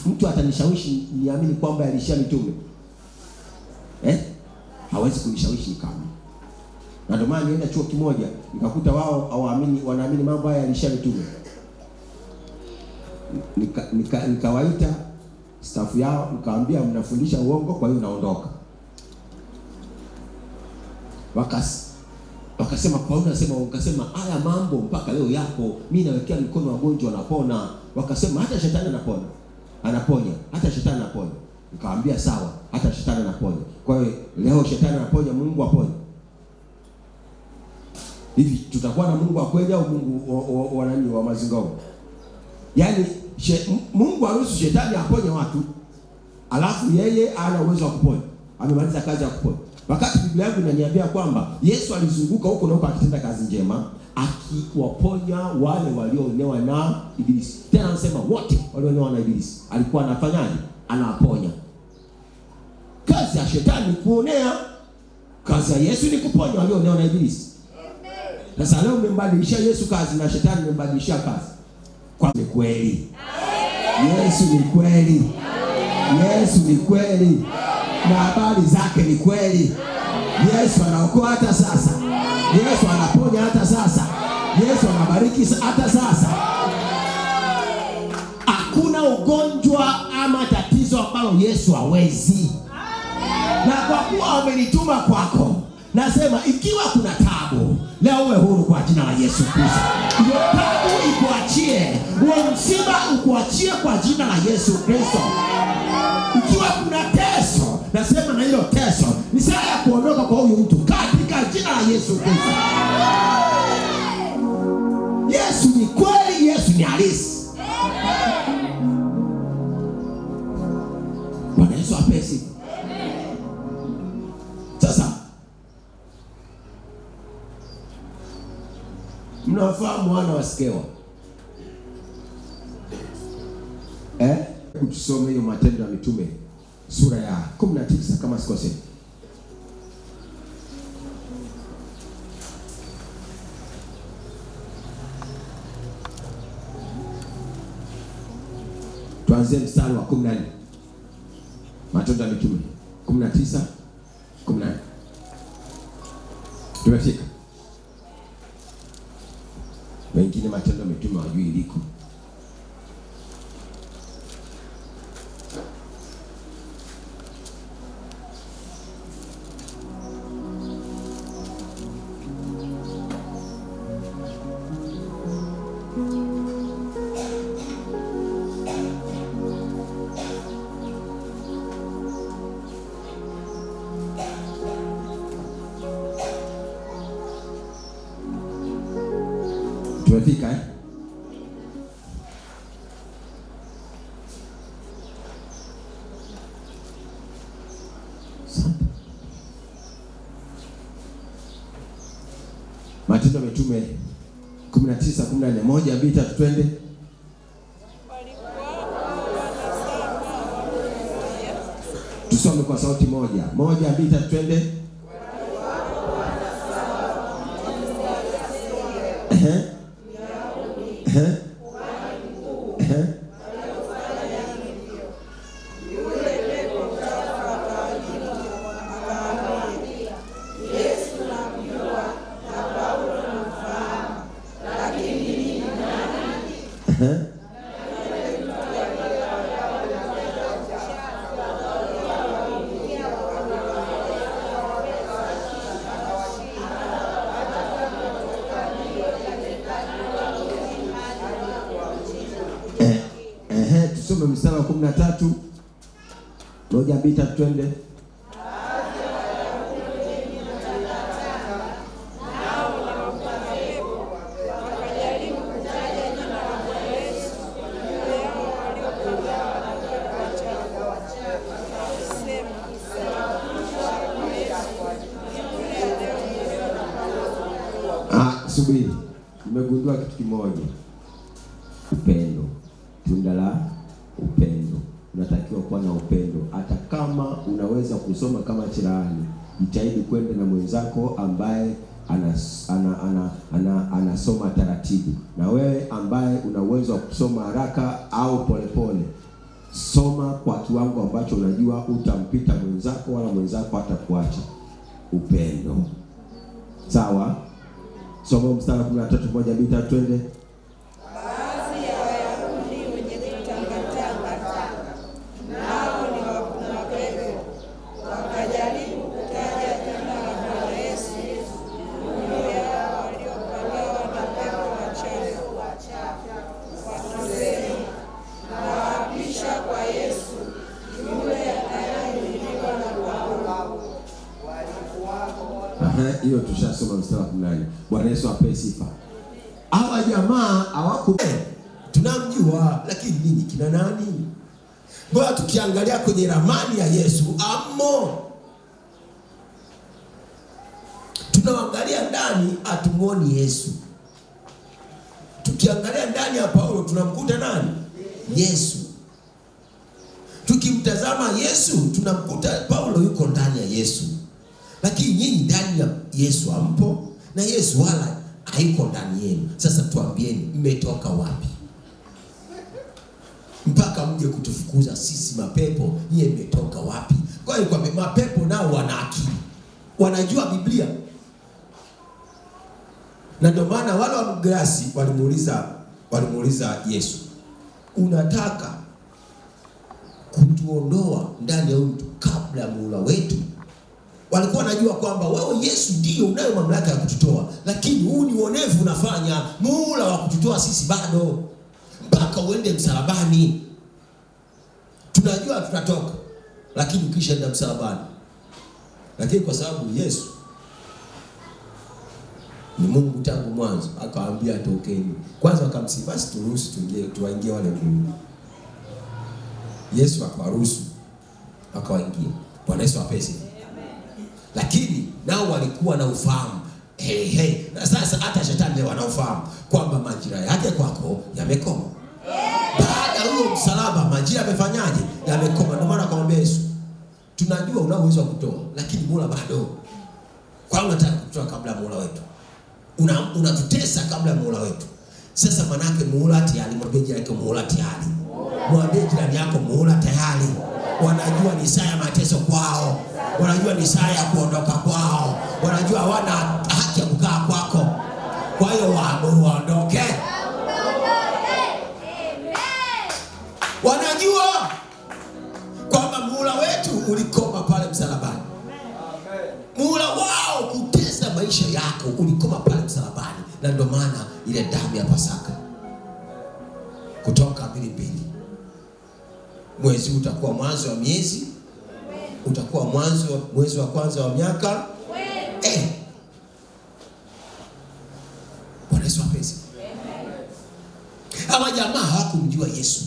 Mtu atanishawishi niamini kwamba alishia mitume? Hawezi kunishawishi kama. Na ndio maana nienda chuo kimoja nikakuta wao hawaamini, wanaamini mambo haya alishia mitume. Nikawaita staff yao, nikamwambia mnafundisha uongo, kwa hiyo naondoka. Wakasema Paulo anasema, wakasema haya mambo mpaka leo yapo, mimi nawekea mikono wagonjwa wanapona. Wakasema hata shetani anaponya, hata shetani anaponya. Nikamwambia sawa, hata shetani anaponya. Kwa hiyo leo shetani anaponya, Mungu aponya. Hivi tutakuwa na Mungu wa kweli au Mungu wa nani, wa mazingao? Yaani Mungu aruhusu shetani aponye watu, alafu yeye ana uwezo wa kuponya. Amemaliza kazi ya kuponya. Wakati Biblia yangu inaniambia kwamba Yesu alizunguka huko na huko akitenda kazi njema, akiwaponya wale walioonewa na ibilisi. Tena anasema wote walioonewa na ibilisi alikuwa anafanyaje? Anawaponya. Kazi ya shetani kuonea, kazi ya Yesu ni kuponya walioonewa na ibilisi. Sasa leo umembadilishia Yesu kazi na shetani umembadilishia kazi. Kwa kweli Yesu ni kweli. Yesu ni kweli. Na habari zake ni kweli. Yesu anaokoa hata sasa. Yesu anaponya hata sasa. Yesu anabariki hata sasa. Hakuna ugonjwa ama tatizo ambalo Yesu hawezi. Na kwa kuwa amenituma kwako, Nasema ikiwa kuna tabu, leo uwe huru kwa jina la Yesu Kristo. Hiyo tabu ikuachie, huo msiba ukuachie kwa jina la Yesu Kristo. Ikiwa kuna teso, nasema na hilo teso ni saa ya kuondoka kwa huyu mtu katika jina la Yesu Kristo. Yesu ni kweli, Yesu ni halisi. Bwana Yesu apesi. Sasa mnafahamu wana wa Skewa? Tusome hiyo Matendo ya Mitume sura ya 19 kama sikose. Tuanze mstari wa 14. Matendo ya Mitume 19:14. Tumefika. Wengine Matendo ya Mitume hawajui iliko. Tumefika Matendo ya Mitume 19:14. 1, 2, 3 twende. Tusome kwa sauti moja. 1, 2, 3 twende. Tusome mstari wa 13. 1, 2, 3 twende. Subiri. Nimegundua kitu kimoja. Upendo. Tunda la upendo. Unatakiwa kuwa na upendo. Hata kama unaweza kusoma kama cherehani, jitahidi kwenda na mwenzako ambaye anasoma taratibu. Na wewe ambaye una uwezo wa kusoma haraka au polepole, soma kwa kiwango ambacho unajua utampita mwenzako wala mwenzako hatakuacha. Upendo. Sawa? Soma mstari wa 13. 1, 2, 3 twende. Hiyo tushasoma mstari wa 18. Bwana Yesu ape sifa. Hawa jamaa hawako tunamjua, lakini nini kina nani? Bora tukiangalia kwenye ramani ya Yesu amo. Tunaangalia ndani atumuoni Yesu. Tukiangalia ndani ya Paulo tunamkuta nani? Yesu. Tukimtazama Yesu tunamkuta Paulo yuko ndani ya Yesu. Lakini nyinyi ndani ya Yesu hampo na Yesu wala haiko ndani yenu. Sasa tuambieni, mmetoka wapi? Mpaka mje kutufukuza sisi mapepo, nyie mmetoka wapi? Kwa hiyo kwa mapepo nao wana akili. Wanajua Biblia. Na ndio maana wale wa Mgrasi walimuuliza Yesu, unataka kutuondoa ndani ya mtu kabla ya muhula wetu? Walikuwa wanajua kwamba wewe Yesu ndio unayo mamlaka ya kututoa, lakini huu ni uonevu unafanya. Muhula wa kututoa sisi bado, mpaka uende msalabani. Tunajua tutatoka, lakini ukishaenda msalabani. Lakini kwa sababu Yesu ni Mungu tangu mwanzo, akawaambia tokeni. Kwanza wakamsihi, basi turuhusu tuwaingie wale Mungu. Yesu akawaruhusu, akawaingia. Bwana Yesu apesi. Lakini nao walikuwa na ufahamu. Na sasa hata shetani leo anaofahamu kwamba majira yake kwako yamekoma. Baada ya huo msalaba majira yamefanyaje? Yamekoma. Ndio maana akamwambia Yesu, tunajua una uwezo wa kutoa, lakini muhula bado. Kwa nini unataka kutoa kabla ya muhula wetu? Unatutesa kabla ya muhula wetu. Sasa manake muhula tayari. Mwambie jirani yako muhula tayari. Mwambie jirani yako muhula tayari. Wanajua ni saa ya mateso kwao. Wanajua ni saa ya kuondoka kwao. Wanajua hawana haki ya kukaa kwako. Kwa hiyo waondoke. Wanajua kwamba muhula wetu ulikoma pale msalabani. Muhula wao kutesa maisha yako ulikoma pale msalabani. Na ndio maana ile damu ya Pasaka, Kutoka 2:2, mwezi utakuwa mwanzo wa miezi, utakuwa mwezi wa kwanza wa miaka. Bwana Yesu apesi. Hawa jamaa hawakumjua Yesu,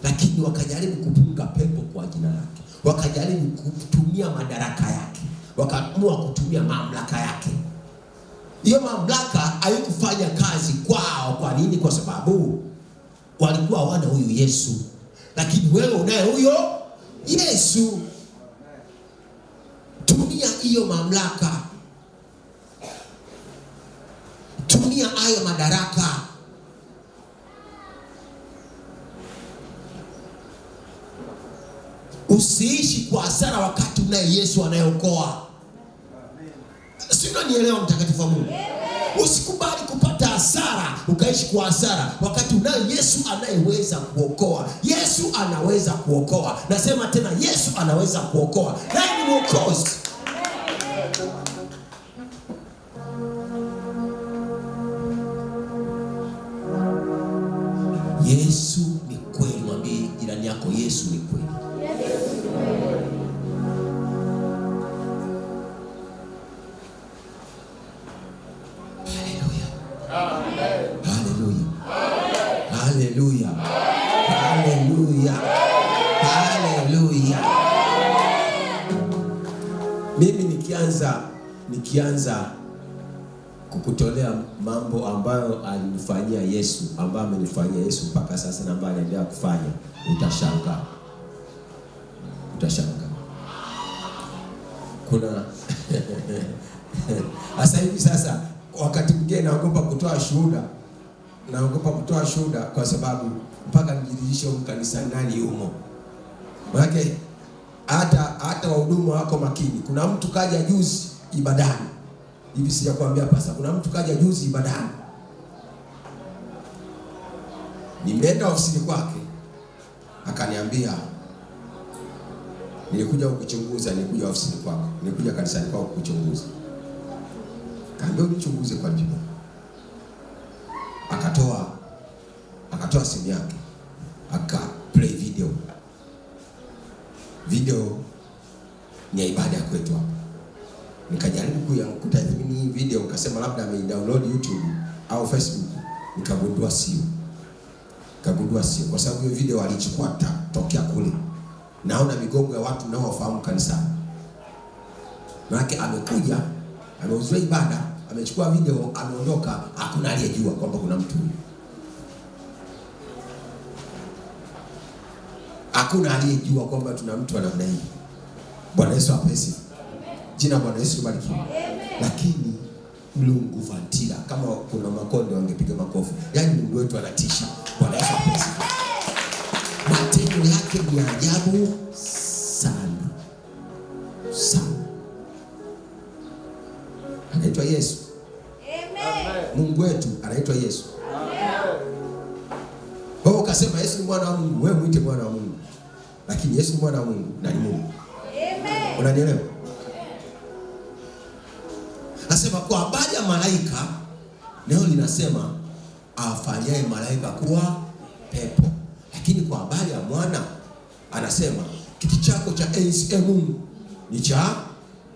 lakini wakajaribu kupunga pepo kwa jina lake, wakajaribu kutumia madaraka yake, wakaamua kutumia mamlaka yake. Hiyo mamlaka haikufanya kazi kwao. Kwa nini? Kwa sababu walikuwa hawana huyu Yesu. Lakini wewe unaye huyo Yesu. Tumia hiyo mamlaka, tumia hayo madaraka. Usiishi kwa hasara wakati unaye Yesu anayeokoa. Si unanielewa mtakatifu wa Mungu? Usikubali kupata hasara, ukaishi kwa hasara wakati unaye Yesu anayeweza kuokoa. Yesu anaweza kuokoa. Nasema tena, Yesu anaweza kuokoa. Naye ni Mwokozi. Yesu ni kweli. Mwambie jirani yako, Yesu ni kweli. Haleluya. Haleluya. Haleluya. Mimi nikianza kukutolea mambo ambayo alinifanyia Yesu, ambayo amenifanyia Yesu mpaka sasa na ambayo anaendelea kufanya, utashangaa. Kuna sasa hivi sasa wakati mwingine naogopa kutoa shuhuda kwa sababu mpaka nijiridhishe kanisa ndani humo. Maana hata wahudumu wako makini. Kuna mtu kaja juzi ibadani. Hivi sijakwambia pasa, kuna mtu kaja juzi ibadani. Nimeenda ofisini kwake, akaniambia, nilikuja kukuchunguza, nilikuja ofisini kwako, nilikuja kanisani kwako kukuchunguza. Kaambia unichunguze kwa nini? Akatoa simu yake, aka play video ni ibada ya kwetu hapa. Nikajaribu kutathmini hii video, nikasema labda download YouTube au Facebook, nikagundua sio. Kwa sababu hiyo video alichukua tokea kule. Naona migongo ya watu nao wafahamu kanisani. Maana amekuja, amehudhuria ibada, amechukua video, ameondoka, hakuna aliyejua kwamba kuna mtu. Hakuna aliyejua kwamba tuna mtu wa namna hii. Bwana Yesu apesi. Jina Bwana Yesu libarikiwe. Lakini Mungu vatila, kama kuna makonde wangepiga makofi. Yaani Mungu wetu anatisha. Bwana Yesu apesi. Matendo yake ni ajabu sana. Anaitwa Yesu. Amen. Mungu wetu anaitwa Yesu. Amen. Wewe ukasema Yesu ni mwana wa Mungu, wewe muite mwana wa Mungu. Lakini Yesu ni mwana wa Mungu na ni Mungu. Amen. Unanielewa? Anasema kwa habari ya malaika, neno linasema afanyaye malaika kuwa pepo. Lakini kwa habari ya mwana anasema kiti chako cha enzi Mungu ni cha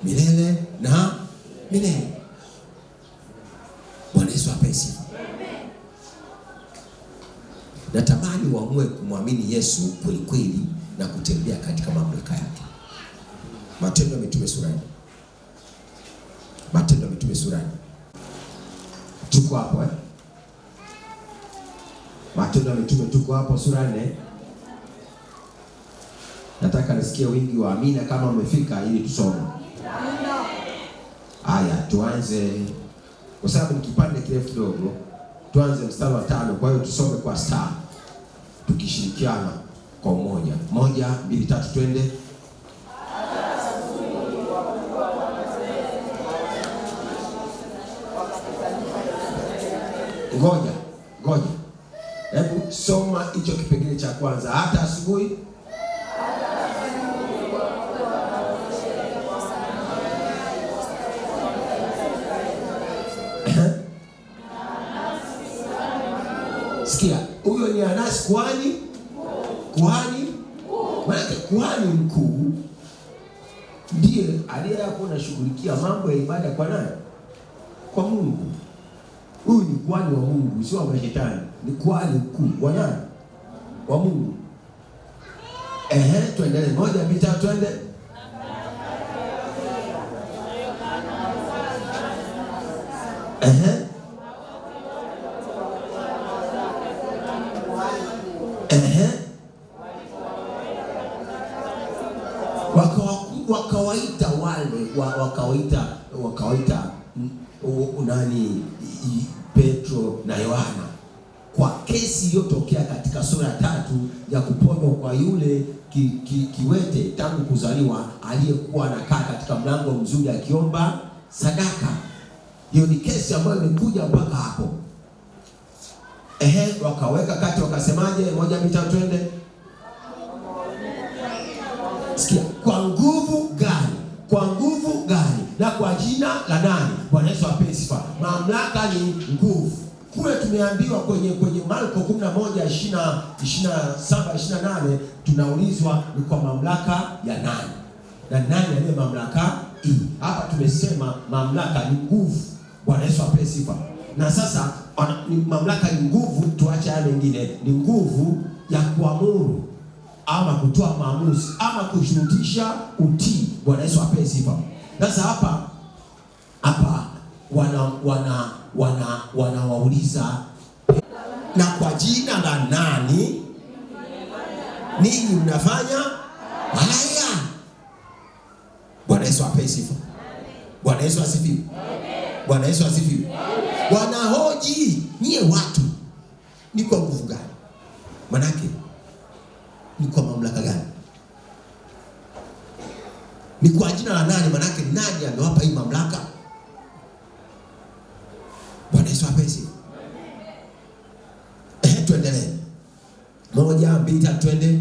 milele na milele. Bwana Yesu apewe sifa. Natamani uamue kumwamini Yesu kweli kweli na kutembea katika mamlaka yake. Matendo ya Mitume sura 4. Matendo ya Mitume sura 4. Tuko hapo Matendo ya Mitume tuko hapo sura 4. Nataka nisikie wingi wa amina kama umefika ili tusome. Haya, tuanze kwa sababu ni kipande kirefu kidogo. Tuanze mstari wa 5, kwa hiyo tusome kwa star tukishirikiana kwa umoja. 1, 2, 3 twende. Ngoja. Hebu soma hicho kipengele cha kwanza. Hata asubuhi sikia, huyo ni Anasi kuhani. Maana kuhani mkuu ndiye aliyekuwa anashughulikia mambo ya ibada kwa nani? Kwa Mungu. Huyu ni kuhani wa Mungu, sio wa shetani. Ni kuhani mkuu wa nani? Wa Mungu. Tuendelee. 1, 2, 3 twende. Wakawaita nani? Petro na Yohana kwa kesi iliyotokea katika sura 3 ya kuponywa kwa yule kiwete tangu kuzaliwa aliyekuwa anakaa katika mlango mzuri akiomba sadaka. Hiyo ni kesi ambayo imekuja mpaka hapo. Wakaweka kati, wakasemaje? 1, 2, 3 twende. Sikia, kwa nguvu gani? Kwa nguvu gani? Na kwa jina la nani? Bwana Yesu apewe sifa. Mamlaka ni nguvu. Kule tumeambiwa kwenye Marko 11:27-28 tunaulizwa ni kwa mamlaka ya nani? Na nani aliye mamlaka hii? Hapa tumesema mamlaka ni nguvu. Bwana Yesu apewe sifa. Na sasa mamlaka ni nguvu, tuache haya mengine. Ni nguvu ya kuamuru ama kutoa maamuzi ama kushurutisha utii. Bwana Yesu apewe sifa. Sasa hapa wanawauliza na kwa jina la nani ninyi mnafanya haya? Bwana Yesu apewe sifa. Bwana Yesu asifiwe. Bwana Yesu asifiwe. Wanahoji, nyie watu ni kwa nguvu gani? Manake ni kwa mamlaka gani? Ni kwa jina la nani? Manake nani amewapa hii mamlaka? Bwana Yesu apewe sifa. Tuendelee. 1, 2, 3 twende.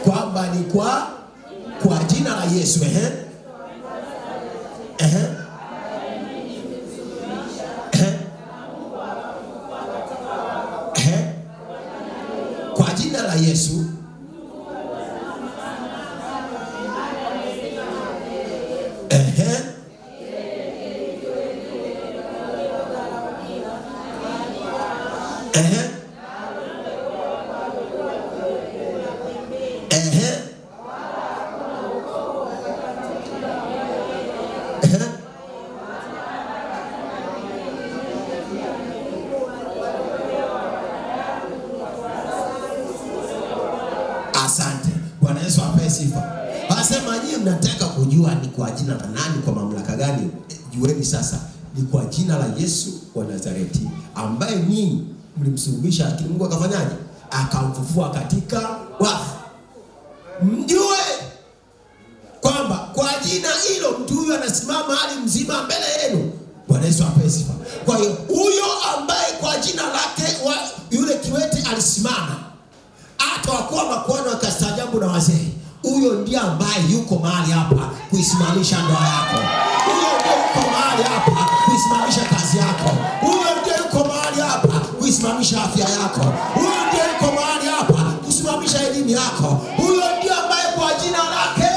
Kwamba ni kwa jina la Yesu. Kwa jina la Yesu. Asante. Bwana Yesu apewe sifa. Anasema nyinyi mnataka kujua ni kwa jina la nani, kwa mamlaka gani? Jueni sasa ni kwa jina la Yesu wa Nazareti, ambaye nyinyi mlimsulubisha, lakini Mungu akafanyaje? Akamfufua katika wafu. Mjue kwamba kwa jina hilo mtu huyu anasimama hali mzima mbele yenu. Bwana Yesu apewe sifa. Kwa hiyo huyo ambaye kwa jina lake yule kiwete alisimama, hata wakuwa makuhani wakastaajabu na wazee, huyo ndiye ambaye yuko mahali hapa kuisimamisha ndoa yako. Huyo ndiye yuko mahali hapa kuisimamisha kazi yako. Huyo ndiye yuko mahali hapa kuisimamisha afya yako. Huyo ndiye yuko mahali hapa kusimamisha elimu yako. Huyo ndiye ambaye kwa jina lake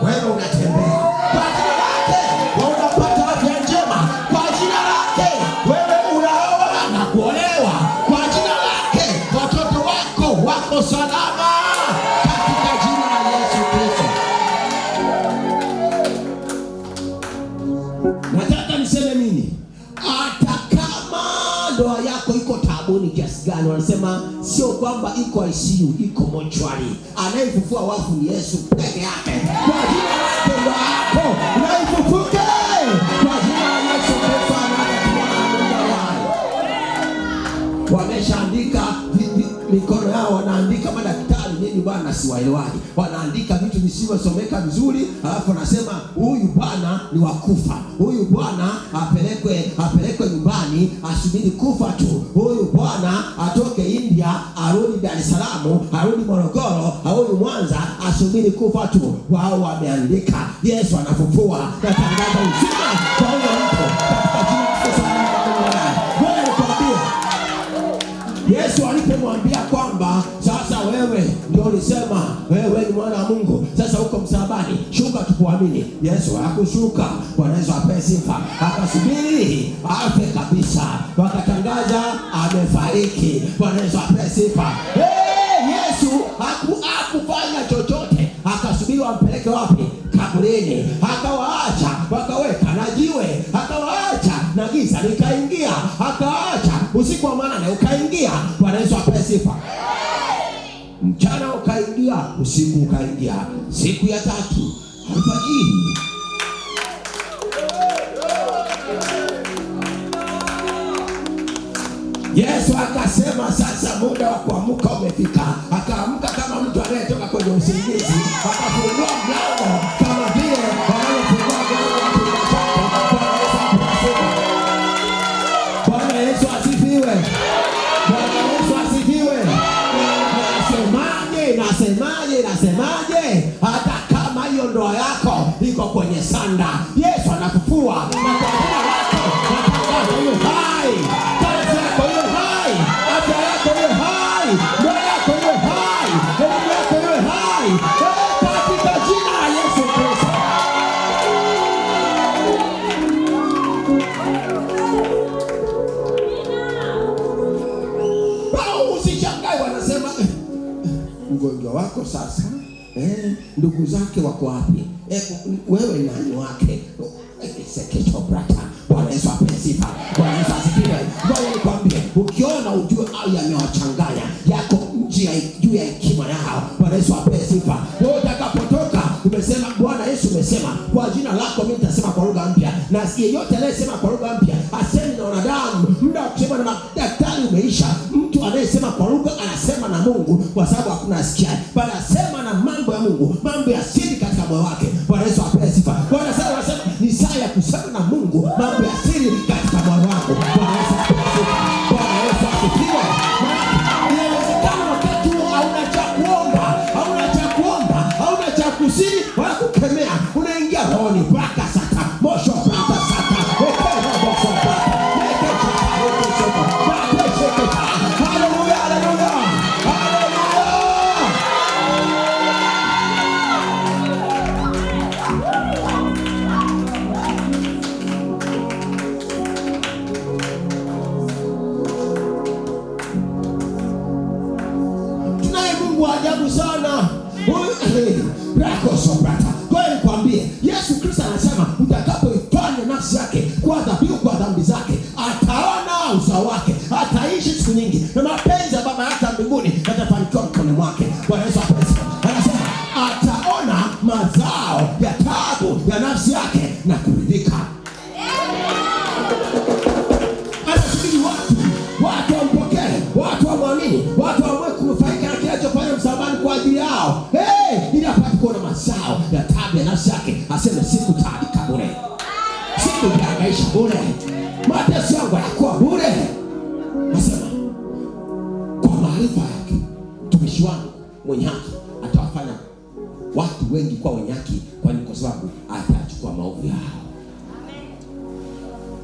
wewe unatembea. Kwa jina lake wewe unapata afya njema. Kwa jina lake wewe unaoa na kuolewa. Kwa jina lake watoto wako wako salama. Katika jina la Yesu Kristo. Nataka niseme nini? Hata kama ndoa yako iko taabuni kiasi gani, wanasema sio kwamba iko ICU, iko mochwari. Anayefufua wafu ni Yesu peke yake. Kwa jina lake ndoa yako unaifufuke. Kwa jina la Yesu Kristo wameshaandika mikono yao, wanaandika madaktari nini bwana siwaelewaje. Wanaandika vitu visivyosomeka vizuri, alafu wanasema huyu bwana ni wakufa. Huyu bwana apelekwe nyumbani asubiri kufa tu. Huyu bwana atoke India arudi Dar es Salaam, arudi Morogoro, arudi Mwanza asubiri kufa tu. Wao wameandika Yesu anafufua. Natangaza uzima kwa huyo mtu katika jina la Yesu. Yesu alipomwambia kwamba sasa wewe ndio ulisema wewe ni mwana wa Mungu, sasa uko msalabani, shuka tukuamini. Yesu hakushuka. Bwana Yesu apewe sifa. Akasubiri afe kabisa, wakatangaza amefariki. Bwana Yesu apewe sifa. Yesu hakufanya chochote, akasubiri wampeleke wapi? Kaburini. Akawaacha wakaweka na jiwe, akawaacha na giza likaingia, akaacha usiku wa manane ukaingia. Bwana Yesu apewe sifa. Mchana ukaingia, usiku ukaingia, siku ya tatu alfajiri Yesu akasema sasa muda wa kuamka umefika. Akaamka kama mtu anayetoka kwenye usingizi, akafungua mlango kama vile wanafungua mlango wa chumba. Bwana Yesu asifiwe. Bwana Yesu asifiwe. Nasemaje? Hata kama hiyo ndoa yako iko kwenye sanda, Yesu anafufua. Na kwa jina lake natangaza hiyo hai. Kazi yako hiyo hai. Afya yako hiyo hai. Ndoa yako hiyo hai. Elimu yako hiyo hai. Katika jina la Yesu Kristo. Usichangae wanasema mgonjwa wako sasa, ndugu zake wako wapi? Wewe nani wake? Sekecho brata. Bwana Yesu apewe sifa. Bwana Yesu asifiwe. Ngoja nikwambie, ukiona ujue au yamewachanganya yako juu ya hekima yao. Bwana Yesu apewe sifa. Wewe utakapotoka umesema Bwana Yesu umesema kwa jina lako mimi nitasema kwa lugha mpya. Na yeyote anayesema kwa lugha mpya asemi na wanadamu. Muda wa kusema na madaktari umeisha. Mtu anayesema kwa lugha anasema na Mungu, kwa sababu hakuna asikiaye, bali anasema na mambo ya Mungu, mambo ya siri katika moyo wake. Bwana Yesu apewe sifa. Bwana anasema ni saa ya kusema na Mungu mambo ya siri katika moyo wako. Bwana Yesu apewe sifa. Bwana Yesu asifiwe. Inawezekana wakati huo hauna cha kuomba, hauna cha kusiri wala kukemea, unaingia rohoni mpaka sasa mosho mpaka sasa. Ajabu sana. Kwa nikwambie, Yesu Kristo anasema utakapoifanya nafsi yake kwa dhabihu kwa dhambi zake, ataona uso wake, ataishi siku nyingi, na mapenzi ya Baba yake mbinguni yatafanikiwa mkono mwake. Bwana Yesu apewe sifa. Anasema ataona mazao ya taabu ya nafsi yake na kuridhika. Anasubiri watu wampokee nini? Watu waamue kunufaika na kinachofanya msalabani kwa ajili yao. Ili apate kuona mazao ya taabu ya nafsi yake. Aseme sikutaabika bure. Sikuhangaisha bure. Mateso yangu hayakuwa bure. Nasema kwa maarifa yake mtumishi wangu mwenye haki atawafanya watu wengi kwa wenye haki, kwa sababu atachukua maovu yao.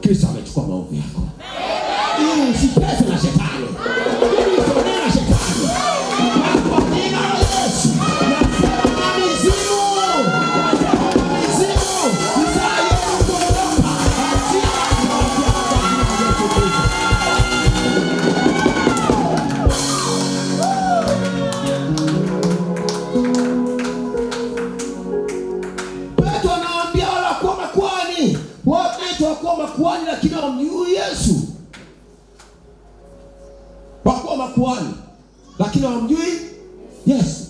Kristo amechukua maovu yako. Ili usipese na shetani. Ili usipese na shetani. Kwa jina la Yesu. Nasema mizimu. Nasema mizimu. Isaia kuondoka. Achia Yesu Kristo. Petro anawaambia wala kuwa makuhani. Wakuwa makuhani lakini hawamjui Yesu. Wakuwa makuhani lakini hawamjui Yesu.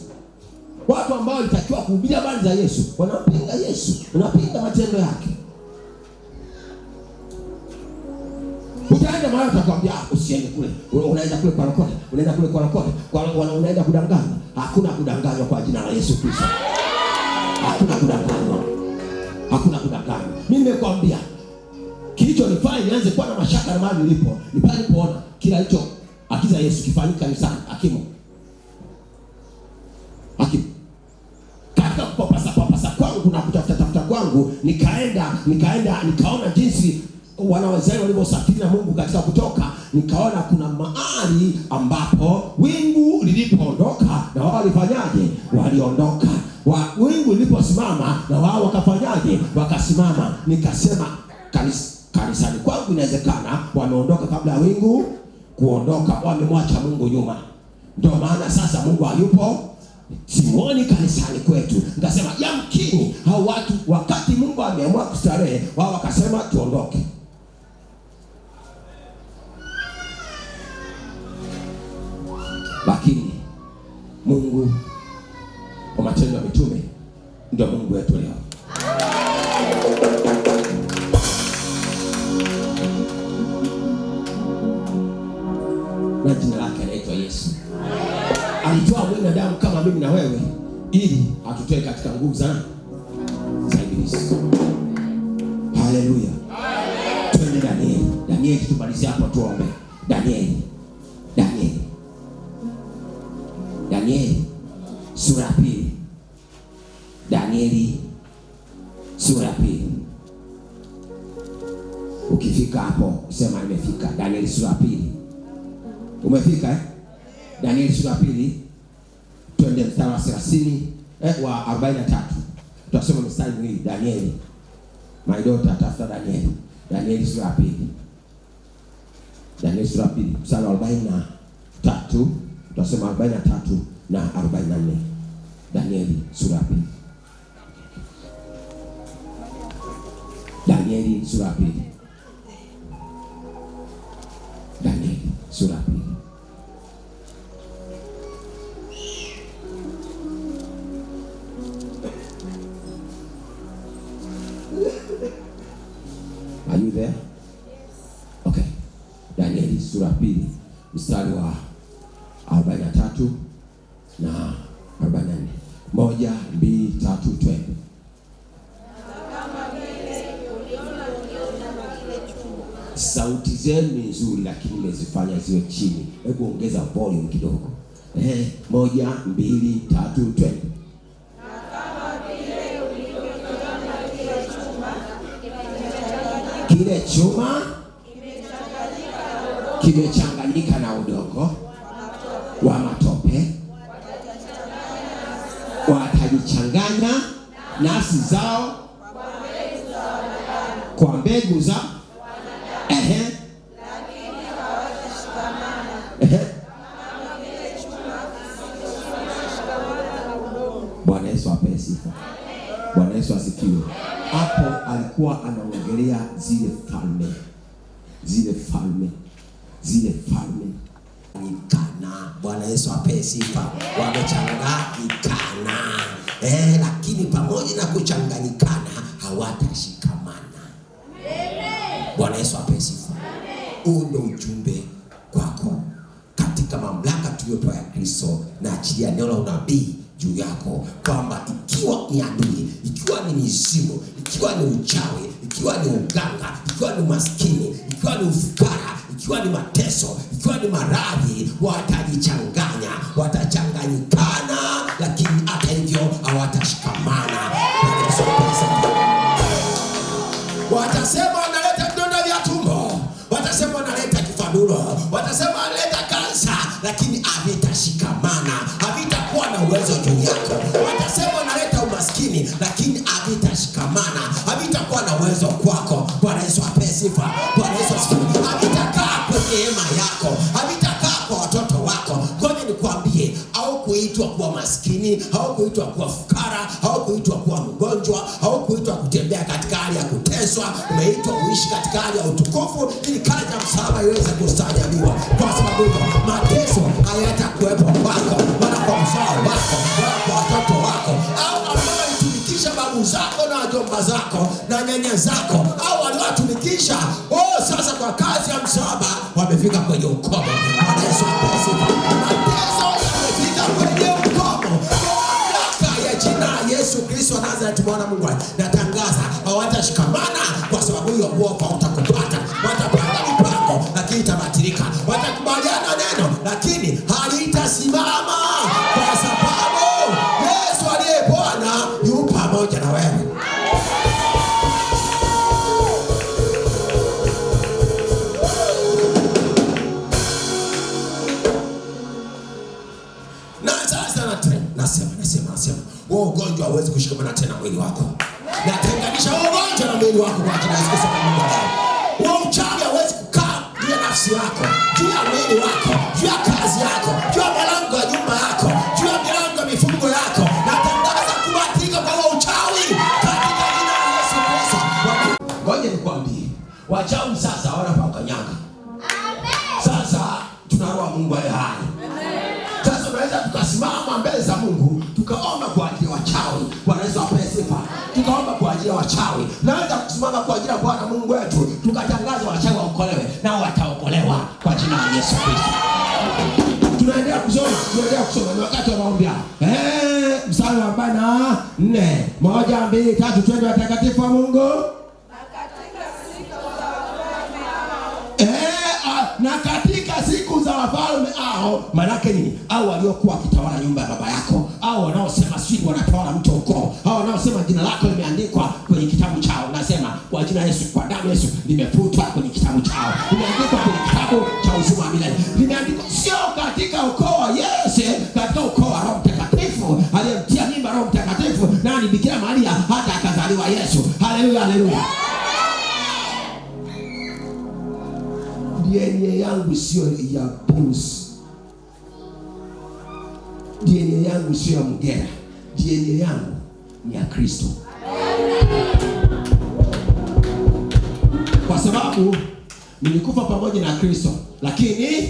Watu ambao walitakiwa kuhubiri habari za Yesu wanampinga Yesu, wanapinga matendo yake. Utaenda mahali utakwambia usiende kule. Unaenda kule kwa rakoni, unaenda kule kwa rakoni, unaenda kudanganya. Hakuna kudanganywa kwa jina la Yesu Kristo. Hakuna kudanganywa. Hakuna kudanganywa. Mimi nimekwambia kilichonifanya nianze kuwa na mashaka na mahali nilipo, ni pale nilipoona kila hicho akiza Yesu kifanyika kanisani. Hakimu katika kupapasa kwangu na kutafuta kwangu, nikaona jinsi wana wa Israeli walivyosafiri na Mungu katika Kutoka. Nikaona kuna mahali ambapo wingu lilipoondoka na wao walifanyaje? Waliondoka. Wingu liliposimama na wao wakafanyaje? Wakasimama. Nikasema kanisani kwangu inawezekana wameondoka kabla ya wingu kuondoka, wamemwacha Mungu nyuma. Ndio maana sasa Mungu hayupo, simuoni kanisani kwetu. Nikasema yamkini hao watu wakati Mungu ameamua kustarehe, wao wakasema tuondoke. Lakini Mungu wa Matendo ya Mitume ndio Mungu wetu leo. Na jina lake anaitwa Yesu. Alitoa mwanadamu kama mimi na wewe ili atutoe katika nguvu za Ibilisi. Haleluya. Twende Danieli tumalizie hapo tuombe. Danieli sura ya 2. Danieli sura ya 2. Ukifika hapo sema nimefika. Danieli sura ya 2. Umefika Danieli sura ya 2. Twende mstari wa 30 wa 43. Tutasoma mstari hii Danieli. My daughter tafuta Danieli. Danieli sura ya 2. Danieli sura ya 2 mstari wa 43. Tutasoma 43 na 44. Danieli sura ya 2. Danieli sura ya 2. Danieli sura ya 2. Are you there? Okay. Danieli sura ya 2 mstari wa 43 na 44. 1, 2, 3 twende. Sauti zenu ni nzuri lakini nimezifanya ziwe chini. Hebu ongeza volume kidogo. 1, 2, 3 twende. Kile chuma kimechanganyika na udongo wa matope, watajichanganya nafsi zao kwa mbegu za lakini hawatashikamana kama vile chuma kisichoshikamana na udongo. Bwana Yesu apewe sifa. Bwana Yesu asifiwe. Hapo alikuwa anaongelea zile falme nikana. Bwana Yesu apewe sifa. Wamechanganyikana. Lakini pamoja na kuchanganyikana hawatashikamana. Bwana Yesu apewe sifa. Huu ndio ujumbe kwako katika mamlaka wakati uwepo wa Kristo, na achilia neno la unabii juu yako kwamba ikiwa ni adui, ikiwa ni mizimu, ikiwa ni uchawi, ikiwa ni uganga, ikiwa ni umaskini, ikiwa ni ufukara, ikiwa ni mateso, ikiwa ni maradhi, watajichanganya, watachanganyikana, lakini hata hivyo hawatashikamana. Watasema wanaleta vidonda vya tumbo, watasema wanaleta kifadulo, watasema wanaleta kansa, lakini havitashikamana, havitakuwa na uwezo juu yako. Watasema wanaleta umaskini, lakini havitashikamana, havitakuwa na uwezo kwako. Bwana Yesu apewe sifa. Bwana Yesu asifiwe. Havitakaa kwenye hema yako, havitakaa kwa watoto wako. Ngoja nikwambie, au kuitwa kuwa maskini, au kuitwa kuwa fukara, au kuitwa kuwa mgonjwa, au kuitwa kutembea katika hali ya kuteswa. Umeitwa kuishi katika hali ya utukufu ili kazi ya msalaba iweze kustajabiwa. Kwa sababu mateso hayatakuwepo kwako, wala kwa mzao wako, wala kwa watoto wako, au ambao walitumikisha babu zako na wajomba zako na nyanya zako, au waliowatumikisha. Sasa kwa kazi ya msalaba wamefika kwenye ukomo. Bwana Yesu asifiwe. Mateso yamefika kwenye ukomo. Kwa ya jina la Yesu Kristo wa Nazareti, Bwana Mungu, natangaza hawatashikamana, kwa sababu hiyo uovu utakupata. Watapanga mipango lakini itabatilika, watakubaliana neno lakini halitasimama, kwa sababu Yesu aliye Bwana yu pamoja na wewe. Nasema wewe ugonjwa hauwezi kushikamana tena mwili wako. Natenganisha ugonjwa na mwili wako kwa jina la Yesu Kristo. Wewe uchawi hauwezi kukaa juu ya nafsi yako, juu ya mwili wako, juu ya kazi yako, juu ya milango ya nyumba yako, juu ya milango ya mifungo yako. Natangaza kubatilika kwa wewe uchawi katika jina la Yesu Kristo. Ngoja nikwambie, wachawi sasa hawana pa kukanyaga. Sasa tunaroa Mungu aliye hai. Sasa tunaweza tukasimama mbele za Mungu tukaomba kwa ajili ya wachawi. Bwana Yesu apewe sifa. Tukaomba kwa ajili ya wachawi. Naweza kusimama kwa ajili ya Bwana Mungu wetu tukatangaza wachawi waokolewe, nao wataokolewa kwa jina la Yesu Kristo. Tunaendelea kusoma, ni wakati wa maombi. Mstari wa 44. 1 2 3 twende watakatifu wa Mungu. Na katika siku za wafalme hao, manake nini? Au waliokuwa wakitawala nyumba ya baba yako, au wanaosema sisi wanatawala mto ukoo, au wanaosema jina lako limeandikwa kwenye kitabu chao. Nasema kwa jina Yesu, kwa damu Yesu, limefutwa kwenye kitabu chao, limeandikwa kwenye kitabu cha uzima wa milele. Limeandikwa sio katika ukoo wa Yesu, katika ukoo wa Roho Mtakatifu aliyemtia mimba Roho Mtakatifu, nani Bikira Maria, hata akazaliwa Yesu. Haleluya, haleluya. DNA yangu sio ya Bruce. DNA yangu sio ya Mgera. DNA yangu ni ya Kristo. Kwa sababu nilikufa pamoja na Kristo, lakini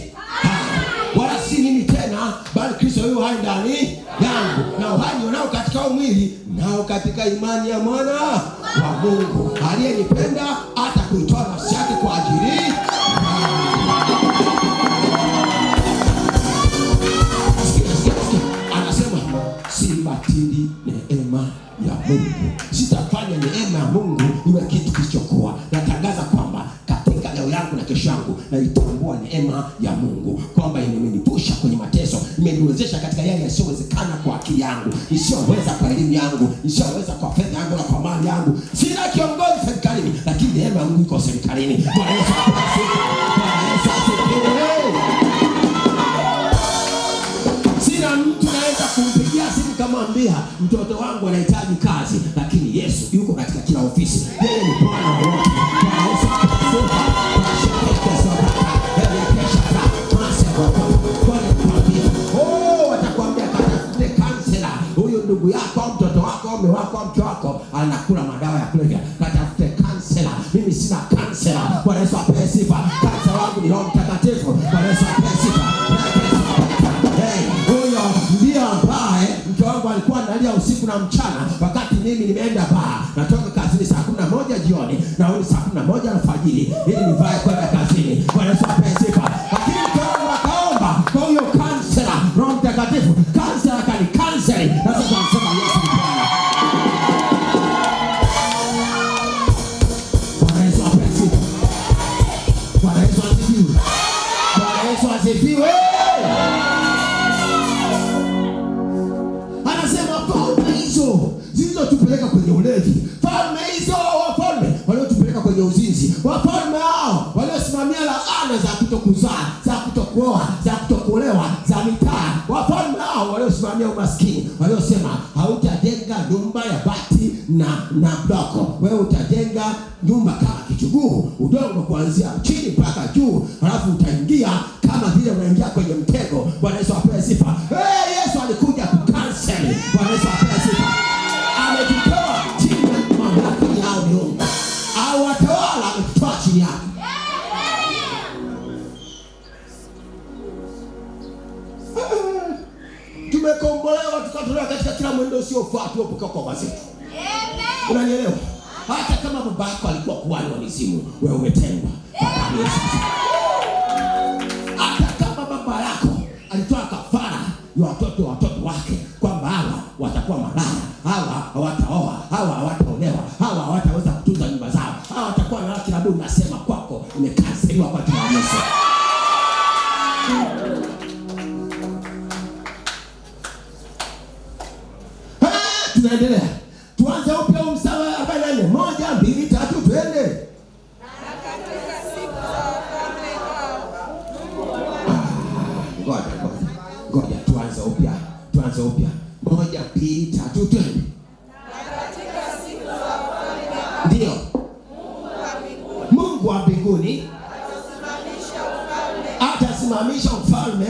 wala si mimi tena, bali Kristo yu hai ndani yangu. Na uhai nao katika mwili, nao katika imani ya mwana wa Mungu aliyenipenda hata kuitoa nafsi yake kwa ajili. Anasema sibatili neema ya Mungu. Sitafanya neema ya Mungu iwe kitu kisichokuwa. Natangaza kwamba katika leo yangu na kesho yangu naitambua neema ya Mungu, kwamba imenipusha kwenye mateso, imeniwezesha katika yale yasiyowezekana kwa akili yangu, isiyoweza kwa elimu yangu, isiyoweza kwa fedha yangu na kwa mali yangu. Sina kiongozi serikalini, lakini neema ya Mungu iko serikalini. Bwana Yesu asifiwe. Bwana Yesu asifiwe. Sina mtu naweza kumpigia simu kamwambia mtoto wangu anahitaji kazi, lakini Yesu yuko katika kila ofisi. Yeye ni Bwana wa wote. Bwana Yesu asifiwe. Watakwambia katafute kansela. Huyu ndugu yako, mtoto wako, mume wako, mke wako anakula madawa ya kulevya. Katafute kansela. Mimi sina kansela. Bwana Yesu apewe sifa. Kansela wangu ni Roho Mtakatifu. Bwana Yesu apewe sifa. Huyo ndiye ambaye mke wangu alikuwa analia usiku na mchana, wakati mimi nimeenda baa. Natoka kazini saa 11 jioni na hadi saa 11 alfajiri ili nivae kwenda kazini. Bwana Yesu apewe sifa. Lakini mke wangu akaomba kwa huyo kansela, waliotupeleka kwenye ulevi, falme hizo, wafalme waliotupeleka kwenye uzinzi, wafalme hao waliosimamia laana za kutokuzaa, za kutokuoa, za kutokuolewa, za mitaa, wafalme hao waliosimamia umaskini, waliosema hautajenga nyumba ya bati na bloko, wewe utajenga nyumba kama kichuguu, udongo kuanzia chini mpaka juu, halafu utaingia kama vile unaingia kwenye mtego. Bwana Yesu apewe sifa. Yesu alikuja kukansel. Bwana Yesu apewe sifa. Ametutoa chini ya mamlaka yao miungu, au watawala ametutoa chini yake. Tumekombolewa, tukatolewa katika kila mwendo usiofaa tuopoka kwa wazetu. Unanielewa? Hata kama baba yako alikuwa kuhani wa mizimu, wewe umetengwa. Hata kama baba yako alitoa kafara ya watoto wake kwamba hawa watakuwa malaya, hawa hawataoa, hawa hawataolewa, hawa hawataweza kutunza nyumba zao, hawa watakuwa na kila dumu, nasema kwako imekanseliwa kwa jina la Yesu. Tunaendelea. Tuanze upya mstari 44. 1, 2, 3 twende. Ngoja tuanze upya. 1, 2, 3 twende. Ndio. Mungu wa mbinguni atasimamisha ufalme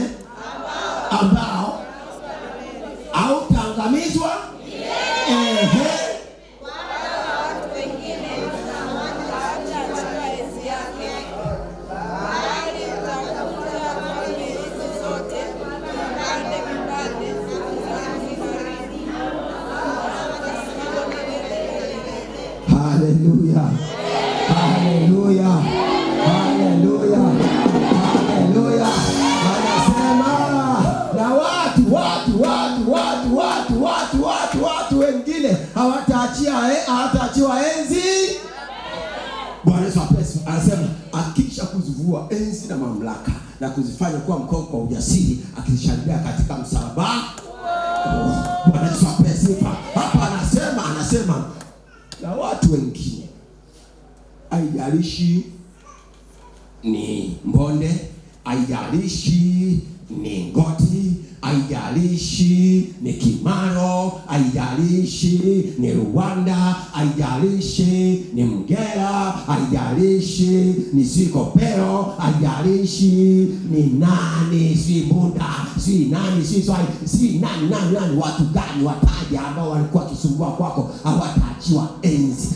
ambao hautaangamizwa. Hallelujah. Hallelujah. Hallelujah. Hallelujah. Anasema na watu wengine hawataachiwa enzi. Bwana Yesu apesi. Anasema akisha kuzivua enzi na mamlaka na kuzifanya kuwa mkono kwa ujasiri, akishangilia katika msalaba. Bwana Yesu apesi. Hapa anasema na watu wengine, haijalishi ni mbonde, haijalishi ni ngoti, haijalishi ni Kimaro, haijalishi ni Rwanda, haijalishi ni Mgera, haijalishi ni Sikopero, haijalishi ni nani, si Bunda, si nani, si nani, watu gani wataja ambao walikuwa kisumbua kwako, hawataachiwa enzi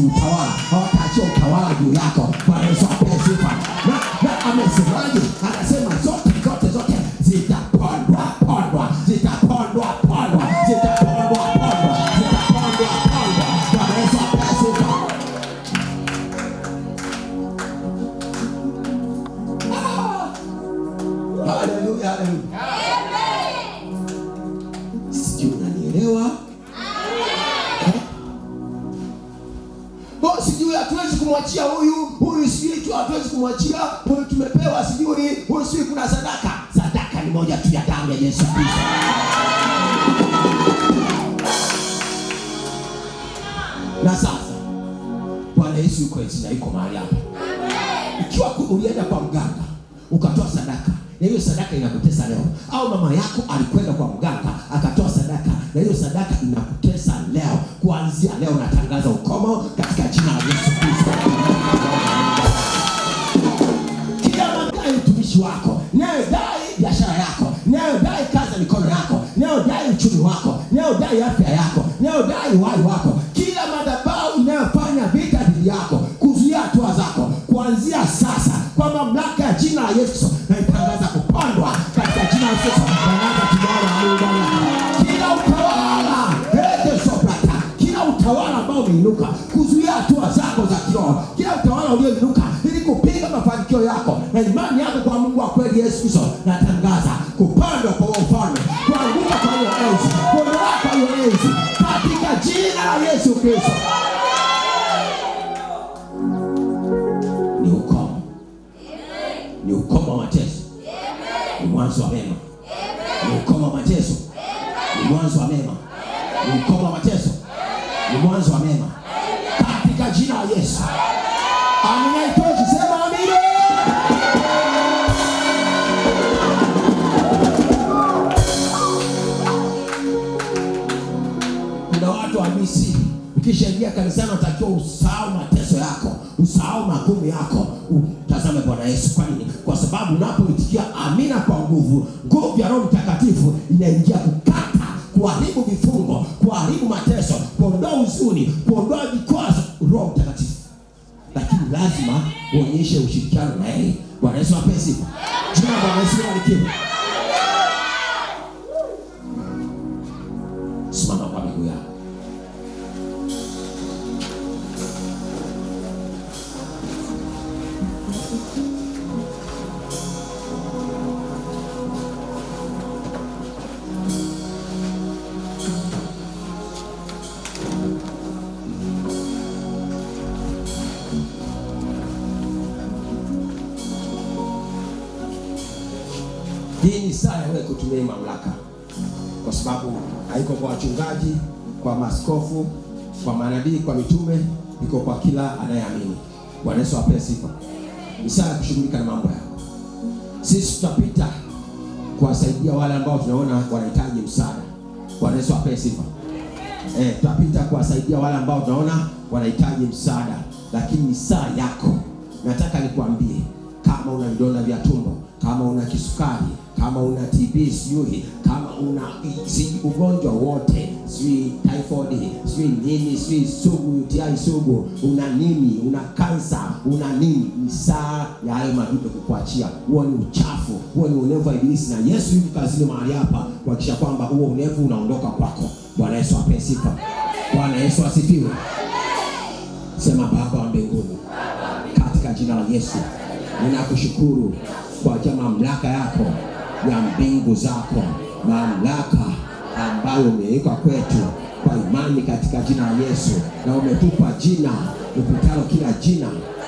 utawala, hawataachiwa utawala juu yako. Bwana Yesu apewe sifa. Na amesemaje? Anasema zote zitapondwa. Bwana Yesu apewe sifa. Hallelujah. Sijui unanielewa? Sijui hatuwezi kumwachia huyu sijui tu, hatuwezi kumwachia huyu, tumepewa sijui huyu sijui kuna sadaka ni moja tu ya damu ya Yesu Kristo. Na sasa Bwana Yesu yuko mahali hapa. Ikiwa ulienda kwa mganga ukatoa sadaka na hiyo sadaka inakutesa leo, au mama yako alikwenda kwa mganga akatoa sadaka na hiyo sadaka inakutesa leo, kuanzia leo natangaza ukomo katika jina la Yesu Kristo. Kila madai utumishi wako, inayodai biashara yako, inayodai kazi ya mikono yako, inayodai uchumi wako, inayodai afya yako, inayodai uhai wako, kila madhabahu inayofanya vita dhidi yako, kuzuia hatua zako, kuanzia sasa kwa mamlaka ya jina la Yesu naitangaza kupandwa katika jina la Yesu. Kila utawala ambao umeinuka kuzuia hatua zako za kiroho, kila utawala ulioinuka ili kupinga mafanikio yako na imani yako kwa Mungu wa kweli Yesu Kristo, natangaza kupandwa kwa ufalme, kuanguka kwa hiyo enzi, kuondoka kwa hiyo enzi katika jina la Yesu Kristo. Ni ukomo wa mateso, ni mwanzo wa mema. Ni ukomo wa mateso, ni mwanzo wa mema. Ni ukomo wa mateso, ni mwanzo wa mema katika jina la Yesu. Amina itoshi, sema amina. Kuna watu hamisi, ukishaingia kanisani unatakiwa usahau mateso yako, usahau magumu yako, utazame Bwana Yesu. Kwa nini? Kwa sababu unapoitikia amina kwa nguvu, nguvu ya Roho Mtakatifu inaingia kukata, kuharibu vifungo, kuharibu mateso, kuondoa huzuni, kuondoa vikwazo. Roho Mtakatifu. Lakini lazima uonyeshe ushirikiano na yeye. Bwana Yesu apewe sifa. Jina la Bwana Yesu libarikiwe. Simama kwa miguu yako. Hii ni saa ya wewe kutumia mamlaka, kwa sababu haiko kwa wachungaji, kwa maaskofu, kwa manabii, kwa mitume, iko kwa kila anayeamini. Bwana Yesu apewe sifa. Ni saa ya kushughulika na mambo yako. Sisi tutapita kuwasaidia wale ambao tunaona wanahitaji msaada. Bwana Yesu apewe sifa. Tutapita kuwasaidia wale ambao tunaona wanahitaji msaada, lakini ni saa yako. Nataka nikwambie, kama una vidonda vya tumbo, kama una kisukari, kama una TB, sijui kama una ugonjwa wote, sijui typhoid, sijui nini, sijui sugu, UTI sugu, una nini, una kansa, una nini, ni saa ya hayo madudu kukuachia. Huo ni uchafu, huo ni unevu wa ibilisi, na Yesu yuko kazini mahali hapa kuhakikisha kwamba huo unevu unaondoka kwako. Bwana Yesu apewe sifa. Bwana Yesu asifiwe. Sema Baba wa mbinguni, katika jina la Yesu ninakushukuru kwa ajili ya mamlaka yako ya mbingu zako, mamlaka ambayo umeweka kwetu kwa imani katika jina la Yesu, na umetupa jina lipitalo kila jina,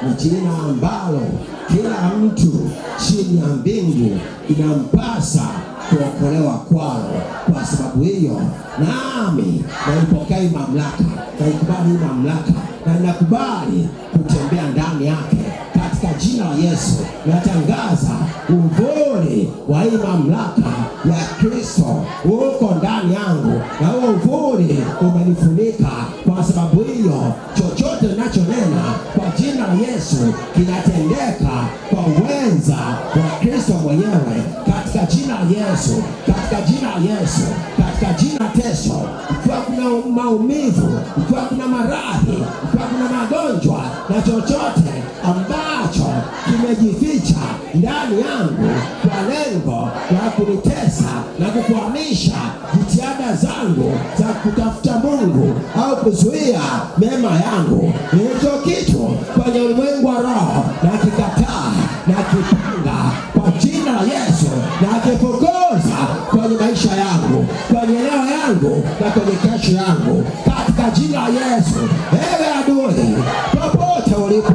ni jina ambalo kila mtu chini ya mbingu inampasa kuokolewa kwalo. Kwa sababu hiyo, nami naipokea mamlaka, naikubali mamlaka, na ninakubali kutembea ndani yake katika jina la Yesu. Natangaza uvuli wa hii mamlaka ya Kristo uko ndani yangu, na huo uvuli umenifunika. Kwa sababu hiyo, chochote ninachonena kwa jina la Yesu kinatendeka kwa uweza wa Kristo mwenyewe, katika jina la Yesu, katika jina la Yesu, katika jina la Yesu. Ikiwa kuna maumivu, ikiwa kuna maradhi, ikiwa kuna magonjwa na chochote ambacho kimejificha ndani yangu kwa lengo la kunitesa na kukwamisha jitihada zangu za kutafuta Mungu au kuzuia mema yangu, hicho kitu kwenye ulimwengu wa roho na kikataa na kipanga kwa jina la Yesu, na kifukuza kwenye maisha yangu, kwenye eneo yangu na kwenye kesho yangu, katika jina la Yesu. Ewe adui, popote ulipo,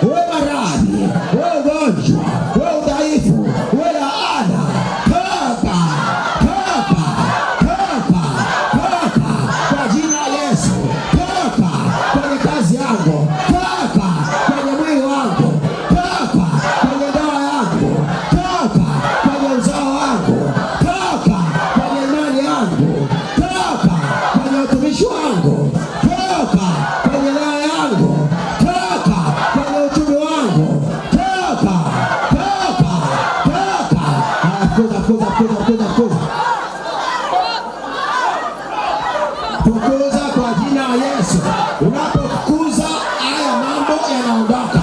uwe maradhi, uwe ugonjwa, uwe udhaifu, uwe laana, toka kwa jina la Yesu. Toka kwenye kazi yangu, toka kwenye mwili wangu, toka kwenye ndoa yangu, toka kwenye uzao wangu, toka kwenye imani yangu, toka kwenye utumishi wangu, toka kwenye ndoa yangu, toka kwenye uchumi wangu, toka. Fukuza kwa jina la Yesu. Unapofukuza, haya mambo yanaondoka.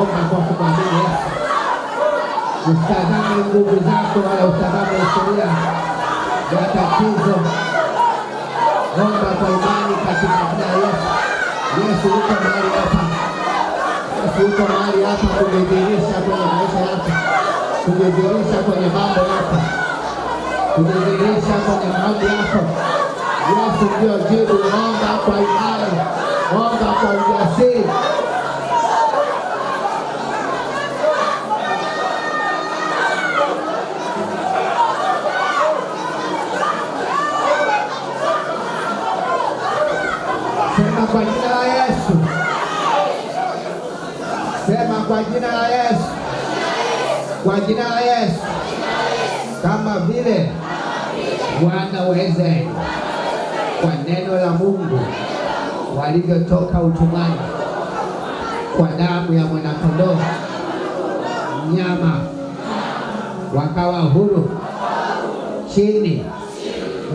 Omba kwa kumwamini Yesu. Usitazame nguvu zako wala usitazame historia ya tatizo. Omba kwa imani katika jina la Yesu. Yesu yuko mahali hapa. Yesu yuko mahali hapa kujidhihirisha kwenye maisha yako, kujidhihirisha kwenye mambo yako, kujidhihirisha kwenye mambo yako. Yesu ndio jibu. Omba kwa imani, omba kwa ujasiri. Sema kwa jina la Yesu. Sema kwa jina la Yesu. Kwa jina la Yesu. Kama vile wana wa Israeli kwa neno la Mungu walivyotoka utumwani kwa damu ya mwanakondoo mnyama, wakawa huru chini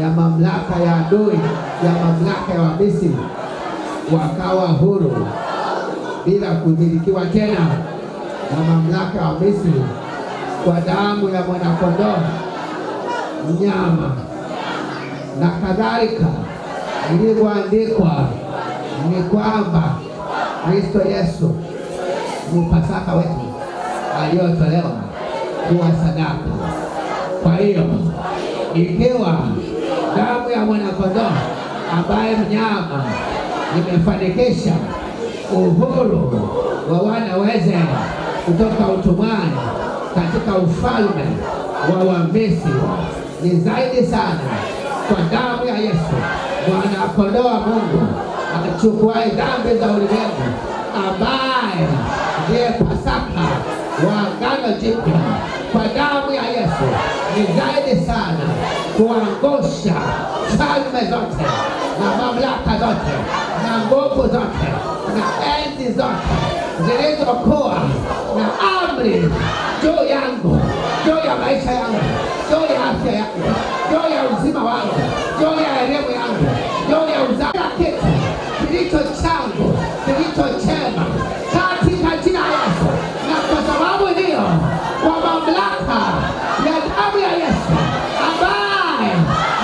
ya mamlaka ya adui, ya mamlaka ya Wamisri, wakawa huru bila kumilikiwa tena na mamlaka ya Wamisri kwa damu ya mwanakondoo mnyama. Na kadhalika ilivyoandikwa ni kwamba Kristo Yesu ni Pasaka wetu aliyotolewa kuwa sadaka. Kwa hiyo ikiwa damu ya mwanakondoo ambaye mnyama imefanikisha uhuru wa wana wa Israeli kutoka utumwani katika ufalme wa Wamisri, ni zaidi sana kwa damu ya Yesu mwanakondoo wa Mungu achukuaye dhambi za ulimwengu, ambaye ndiye Pasaka wa Agano Jipya. Kwa damu ya Yesu ni zaidi sana kuangusha falme zote na mamlaka zote na nguvu zote na enzi zote zilizokuwa na amri juu yangu, juu ya maisha yangu, juu ya afya yangu, juu ya uzima wangu, juu ya elimu yangu, juu ya uzao, kitu kilicho changu, kilicho chema, katika jina la Yesu. Na kwa sababu hiyo, kwa mamlaka ya damu ya Yesu ambaye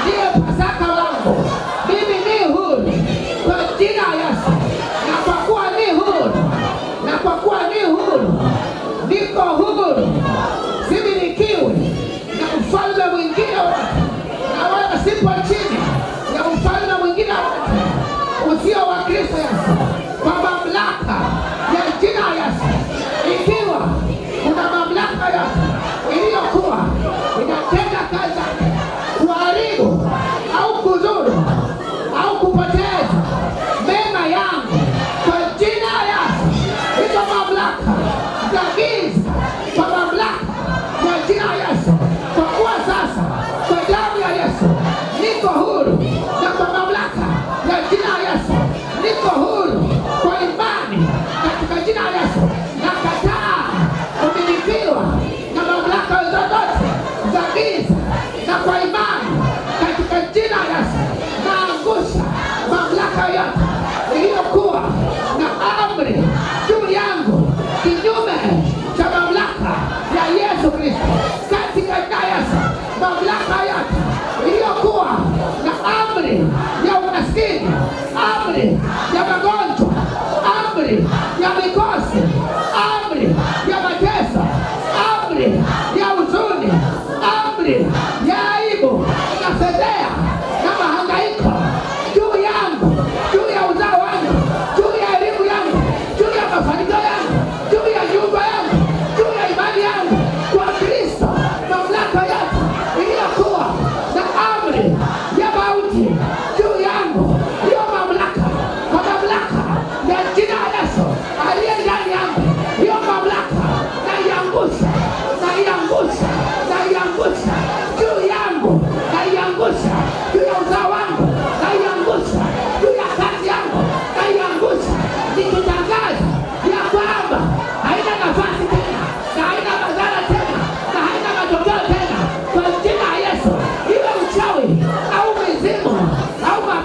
ndiye Pasaka wangu, mimi ni huru kwa jina la Yesu. Na kwa kuwa ni huru, na kwa kuwa ni huru, niko huru, similikiwi na ufalme mwingine wote, na wala sipo chini ya ufalme mwingine wote usio wa Kristo Yesu.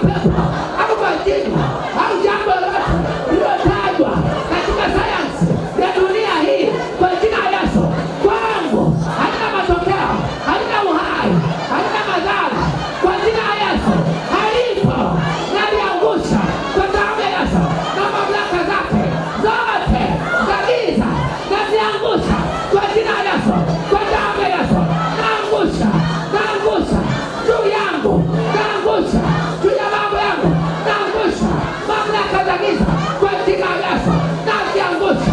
mapepo au majini au jambo lolote lililotajwa katika sayansi ya dunia hii, kwa jina la Yesu, kwangu halina matokeo, halina uhai, halina madhara. Kwa jina la Yesu halipo, naliangusha kwa damu ya Yesu, na mamlaka zake zote za giza naziangusha kwa jina la Yesu, kwa damu ya Yesu. Naangusha juu yangu, naangusha juu ya mambo yangu, naangusha mamlaka za giza kwa jina la Yesu. Naziangusha.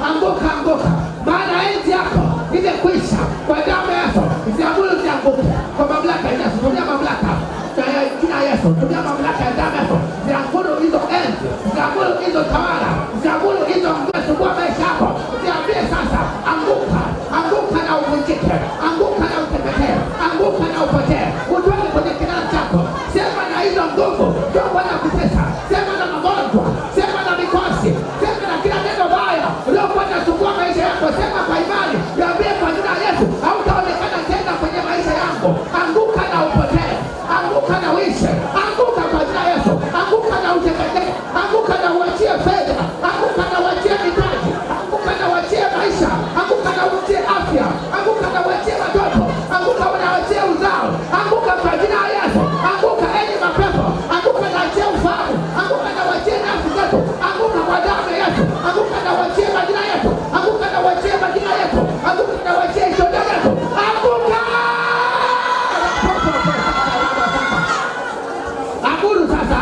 Anguka, maana enzi yako imekwisha kwa damu ya Yesu. Zianguke kwa mamlaka ya Yesu. Tumia mamlaka ya jina la Yesu, tumia mamlaka ya damu ya Yesu. Zianguru hizo enzi, zianguru hizo tawala, zianguru hizo nguvu maisha yako. Ziambie sasa, anguka na uvunjike, anguka na uteketee, anguka na upotee, utoke kwenye kinara chako. Sema na hizo nguvu ndio Bwana kutesa. Sema na magonjwa, sema na mikosi, sema na kila neno baya uliokuwa unasumbua maisha yako. Sema kwa imani, niambie kwa jina la Yesu, hautaonekana tena kwenye maisha yako. Anguka na upotee, anguka na uishe, anguka kwa jina la Yesu. Anguka na uteketee, anguka na uachie fedha, anguka na uachie mitaji, anguka na uachie maisha, anguka na uachie afya, anguka na uachie watoto, anguka na uachie uzao, anguka kwa jina la Yesu. Anguka enyi mapepo, anguka na uachie ufahamu, anguka na uachie nafsi zetu, anguka kwa damu ya Yesu, anguka na uachie majina yetu, anguka na uachie majina yetu, anguka na uachie historia yetu, anguka. Amuru sasa,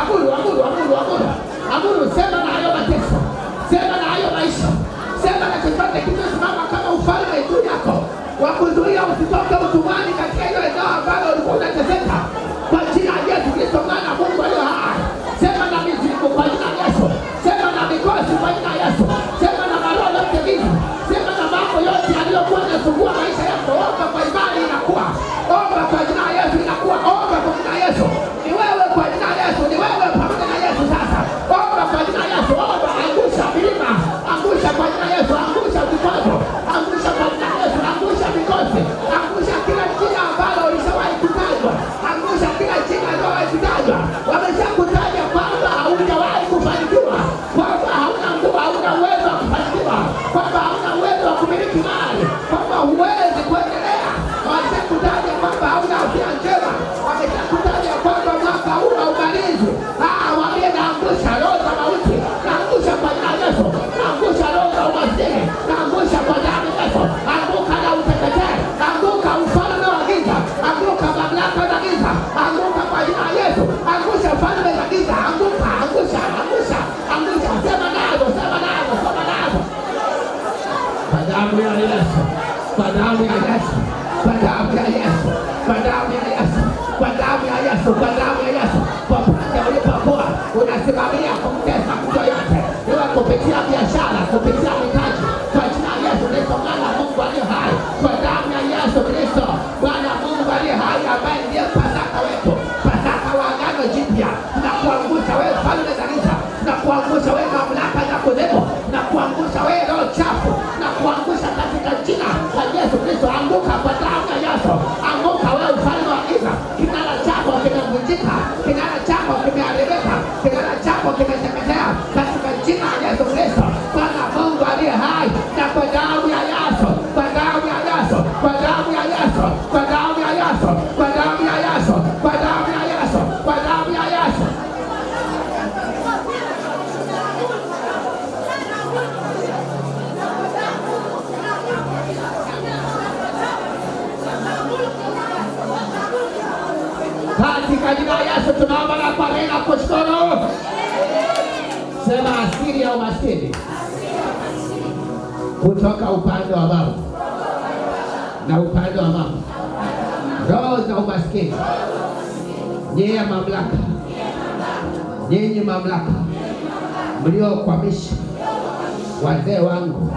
amuru, sema na hayo mateso, sema na hayo maisha, sema na chochote kilichosimama kama ufalme juu yako wa kuzuia usitoke utumwani katika hilo eneo ambalo ulikuwa unateseka. Kwa jina la Yesu Kristo mwana wa Mungu aliye hai, sema na mizimu kwa jina la Yesu, sema na mikosi kwa jina la Yesu, sema na maroho yote giza, sema na mambo yote yaliyokuwa yanasumbua maisha yako. Omba kwa imani, inakuwa. Omba kwa jina la Yesu, inakuwa. Omba kwa jina la Yesu. Ni wewe kwa jina la Yesu, ni wewe pamoja na Yesu sasa. Omba kwa jina la Yesu, omba. Angusha milima, angusha kwa jina la Yesu, angusha vikwazo, angusha kwa jina la Yesu, angusha mikosi, angusha kila jina ambalo ulishawahi kutajwa, angusha kila jina aliyowahi kutajwa. Wameshakutaja kwamba haujawahi kufanikiwa, kwamba hauna nguvu, hauna uwezo wa kufanikiwa, kwamba hauna uwezo wa kumiliki mali, kwamba huwezi kuendelea. Wameshakutaja kwamba hauna afya njema, wameshakutaja kwamba mwaka huu haumalizi. Waambie naangusha roho za mauti, naangusha kwa jina la Yesu, naangusha roho za umaskini, naangusha kwa damu ya Yesu. Anguka na uteketee, anguka ufalme wa giza, anguka mamlaka za giza, anguka kwa jina la Yesu, angusha falme za giza, anguka, angusha. Sema nazo. Kwa damu ya Yesu, kwa damu ya Yesu, kwa damu ya Yesu, kwa damu ya Yesu, kwa damu ya Yesu, kwa damu ya Yesu. Popote ulipokuwa unasimamia kumtesa mtu yoyote, iwe kupitia biashara, kupitia mitaji, kwa jina la Yesu Kristo mwana wa Mungu aliye hai, kwa damu ya Yesu Kristo mwana wa Mungu aliye hai, ambaye ndiye Pasaka wetu, Pasaka wa Agano Jipya. Tunakuangusha wewe falme za giza, tunakuangusha wewe mamlaka za kuzimu, tunakuangusha wewe roho chafu, tunakuangusha katika jina la Yesu Kristo. Anguka kwa damu ya Yesu, anguka wewe ufalme wa giza. Kinara chako kimevunjika, kinara chako kimeharibika, kinara chako kimeteketea katika jina la Yesu Kristo mwana wa Mungu aliye hai, na kwa damu ya Yesu, kwa damu ya Yesu, kwa damu ya Yesu, kwa damu ya Yesu, kwa damu ya Yesu, kwa damu ya Yesu, kwa damu ya Yesu. Katika jina la Yesu tunaomba na kwa neno kushukuru. Sema asili ya umaskini kutoka upande wa baba na upande wa mama, roho za umaskini, nyinyi mamlaka mliokwamisha wazee wangu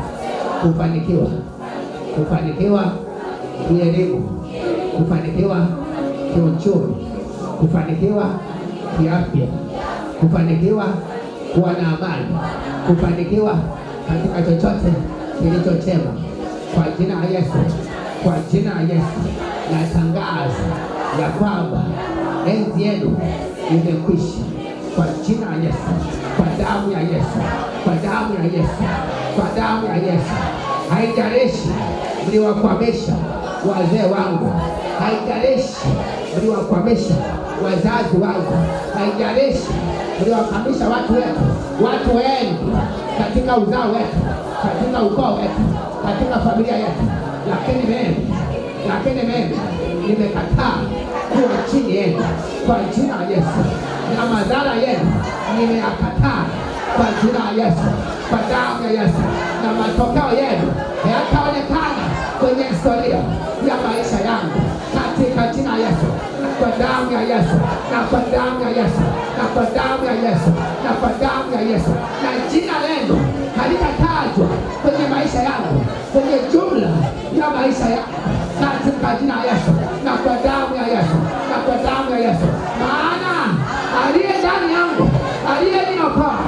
kufanikiwa kielimu, kufanikiwa kiuchumi, kufanikiwa kiafya, kufanikiwa kuwa na amani, kufanikiwa katika chochote kilicho chema. kwa jina la Yesu, kwa jina la Yesu. Natangaza ya kwamba enzi yenu imekwisha kwa jina la Yesu, kwa damu ya Yesu, kwa damu ya Yesu, kwa damu ya Yesu. Haijalishi mliwakwamisha wazee wangu, haijalishi mliwakwamisha wazazi wangu, haijalishi mliwakwamisha watu wetu, watu wengi katika uzao wetu, katika ukoo wetu, katika familia yetu, lakini mimi nimekataa kuwa chini yenu kwa jina la Yesu, na madhara yenu nimeyakataa kwa jina la Yesu, kwa damu ya Yesu, na matokeo yenu yataonekana kwenye historia ya maisha yangu katika jina la Yesu, na kwa damu ya Yesu, na kwa damu ya Yesu, na kwa damu ya Yesu, na kwa damu ya Yesu. Na jina lenu halitatajwa kwenye maisha yangu, kwenye jumla ya maisha yangu katika jina la Yesu, na kwa damu ya Yesu, na kwa damu ya Yesu. Maana aliye ndani yangu, aliyeniokoa,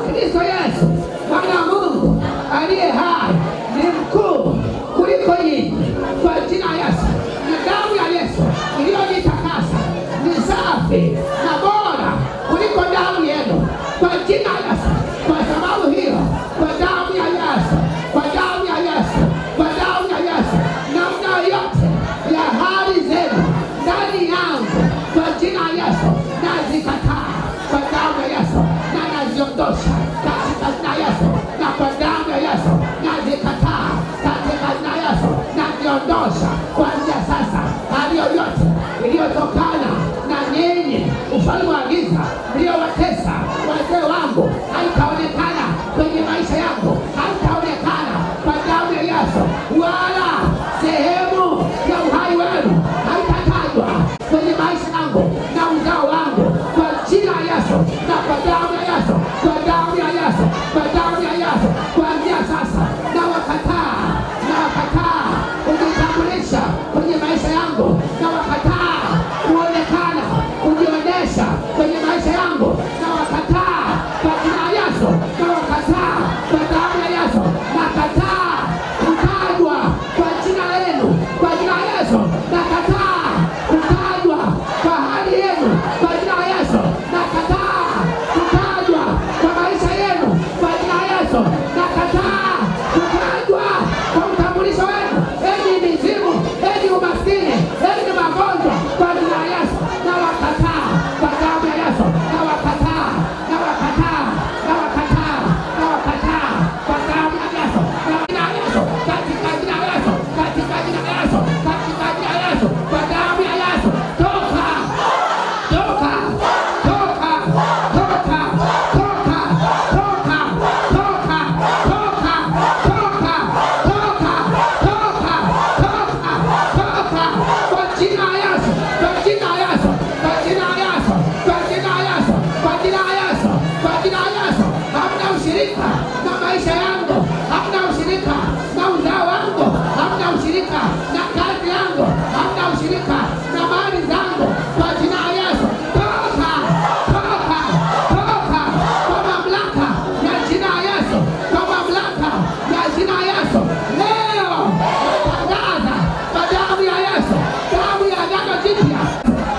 Kristo Yesu Mwana wa Mungu aliye hai, ni mkuu kuliko nyinyi kwa jina la Yesu. Na damu ya Yesu iliyonitakasa ni safi na bora kuliko damu yenu kwa jina la Yesu. Kwa sababu hiyo, kwa damu ya Yesu, kwa damu ya Yesu, kwa damu ya Yesu, namna yote ya hali zenu ndani yangu kwa jina la Yesu nazikataa kwa damu ya Yesu, na naziondosha katika jina la Yesu, na kwa damu ya Yesu nazikataa katika jina la Yesu, naziondosha kuanzia sasa. Hali yoyote iliyotokana na nyinyi, ufalme wa giza mliowatesa wazee wangu, haitaonekana kwenye maisha yangu, haitaonekana kwa damu ya Yesu, wala sehemu ya uhai wenu haitatajwa kwenye maisha yangu na uzao wangu kwa jina la Yesu, na kwa damu ya Yesu, kwa damu ya Yesu, kwa damu ya Yesu. Kuanzia sasa na wakataa kujitambulisha kwenye maisha yangu, na wakataa kuonekana, kujionyesha kwenye maisha yangu, na wakataa kwa jina la Yesu, na wakataa kwa damu ya Yesu, nakataa kutajwa kwa jina lenu kwa jina la Yesu, nakataa kutajwa kwa hali yenu kwa jina la Yesu, nakataa kutajwa kwa maisha yenu kwa jina la Yesu, nakataa kutajwa kwa utambulisho wenu, enyi mizimu, enyi umaskini, enyi magonjwa kwa jina la Yesu, na wakataa kwa damu ya Yesu, na wakataa, na wakataa, na wakataa, na wakataa kwa damu ya Yesu, na jina la Yesu, katika jina la Yesu, katika jina la Yesu, katika jina la Yesu, kwa damu ya Yesu. Toka, toka, toka, toka, toka, toka, toka, toka, toka, toka, toka, toka, kwa jina la Yesu, kwa jina la Yesu, kwa jina la Yesu, kwa jina la Yesu, kwa jina la Yesu, kwa jina la Yesu. Hamna ushirika na maisha yangu, hamna ushirika na uzao wangu, hamna ushirika na kazi yangu, hamna ushirika na mali zangu kwa jina la Yesu. Toka, toka, toka kwa mamlaka ya jina la Yesu, kwa mamlaka ya jina la Yesu. Leo natangaza kwa damu ya Yesu, damu ya agano jipya,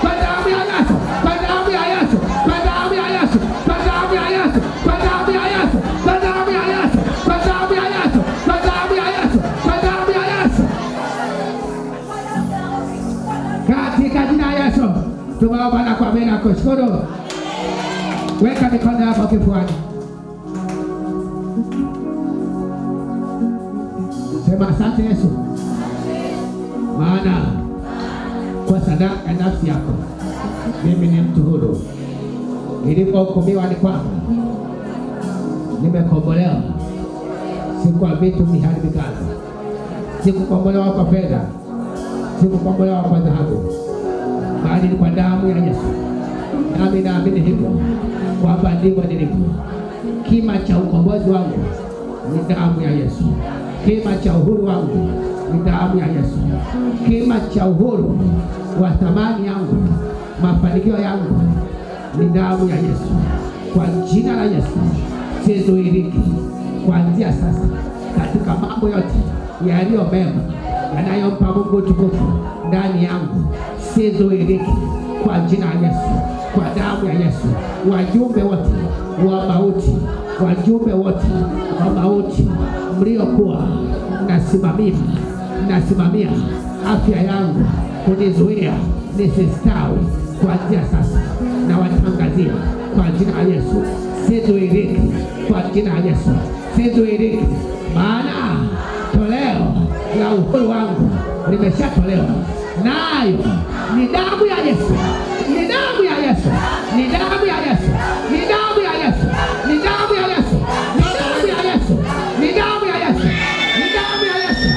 kwa damu ya Yesu, kwa damu ya Yesu, kwa damu ya Yesu, kwa damu ya Yesu, kwa damu ya Yesu, kwa damu ya Yesu, kwa damu ya Yesu, kwa damu ya Yesu, kwa damu ya Yesu, katika jina la Yesu tumeomba na kuamini na kushukuru. Weka mikono yako kifuani, sema asante Yesu, maana kwa sadaka ya nafsi yako mimi ni mtu huru. Nilipohukumiwa ni kwamba nimekombolewa, si kwa vitu viharibikazo, si kukombolewa kwa fedha, si kukombolewa kwa dhahabu, bali ni kwa damu ya Yesu. Nami naamini hivyo kwamba ndivyo nilivyo. Kima cha ukombozi wangu ni damu ya Yesu. Kima cha uhuru wangu ni damu ya Yesu. Kima cha uhuru wa thamani yangu, mafanikio yangu ni damu ya Yesu. Kwa jina la Yesu sizuiliki kuanzia sasa katika mambo yote yaliyo mema yanayompa Mungu utukufu ndani yangu sizuiliki kwa jina la Yesu, kwa damu ya Yesu. Wajumbe wote wa mauti, wajumbe wote wa mauti mliokuwa mnasimamia afya yangu kunizuia nisistawi, kuanzia sasa na watangazia kwa jina la Yesu sizuiliki, kwa jina la Yesu sizuiliki, maana toleo la uhuru wangu limeshatolewa, nayo ni damu ya Yesu, ni damu ya Yesu, ni damu ya Yesu, ni damu ya Yesu, ni damu ya Yesu, ni damu ya Yesu, ni damu ya Yesu, ni damu ya Yesu, ni damu ya Yesu.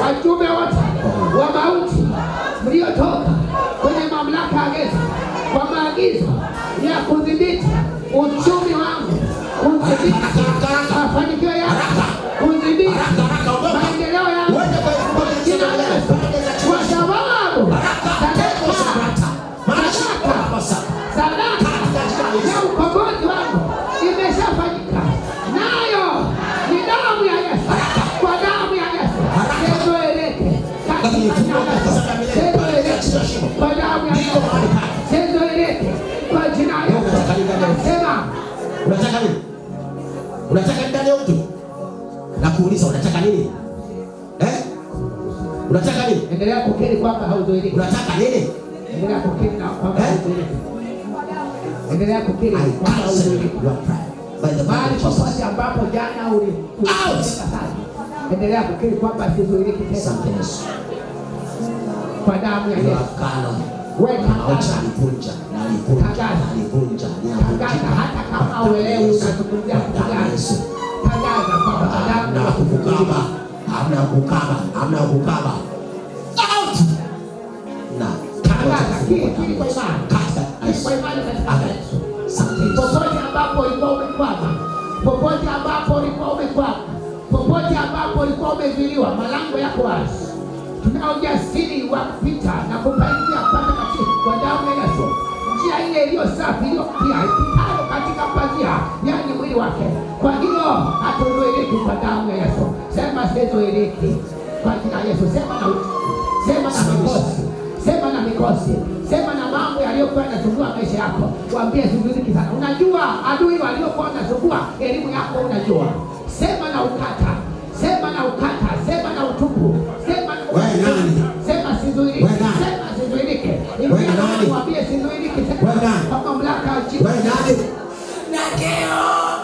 Wajumbe wote wa mauti mliotoka kwenye mamlaka ya giza kwa maagizo ya kudhibiti uchumi wangu, kudhibiti mafanikio yangu, kudhibiti maendeleo yangu, kwa sababu sadaka ya ukombozi wangu imeshafanyika, nayo ni damu ya Yesu, kwa damu ya Yesu sizoeleke, kwa damu ya Yesu sizoeleke, kwa jina la Yesu. Sema unataka nini? Unataka ndani ya mtu? Nakuuliza unataka nini? Unataka nini? Endelea kukiri kwamba hauzoeleki. Unataka nini? Endelea kukiri na kwamba hauzoeleki. Endelea kukiri kwamba hauzoeleki. Bali popote ambapo jana ulitaka sana, endelea kukiri kwamba hauzoeleki tena. Kwa damu ya Yesu. Wewe tangaza hata kama uelewi unazungumzia kitu gani. Tangaza kwamba damu na kukukaba, hamna kukaba, hamna kukaba. Out! Na tangaza kile kwa imani. Kwa imani katika Yesu. Popote ambapo ulikuwa umekwama, popote ambapo ulikuwa umekwama, popote ambapo ulikuwa umezuiliwa, malango yako wazi. Tuna ujasiri wa kupita na kupaingia patakatifu kwa damu ya Yesu. Njia ile iliyo safi, iliyo pia ipitayo katika pazia, yani mwili wake. Kwa hiyo hatuzuiliki kwa damu ya Yesu. Sema sizuiliki kwa jina la Yesu. Sema na mikosi, sema na mikosi, sema na mambo yaliyokuwa yanasumbua maisha yako. Waambie sizuiliki sana. Unajua adui waliokuwa wanasumbua elimu yako, unajua. Sema na ukata, sema na ukata, sema na utupu, sema sema sizuiliki, sema sizuiliki. Waambie sizuiliki kwa mamlaka ya jina. Wewe nani?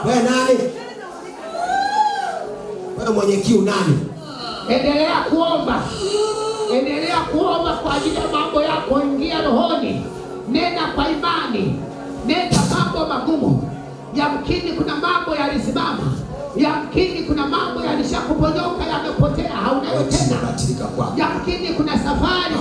Wewe nani? Wewe mwenye kiu nani? Endelea kuomba. Endelea kuomba kwa ajili ya mambo yako. Ingia rohoni. Nenda kwa imani. Nenda mambo magumu. Yamkini kuna mambo yalisimama. Yamkini kuna mambo yalishakuponyoka, yamepotea, haunayo tena. Yamkini kuna safari ya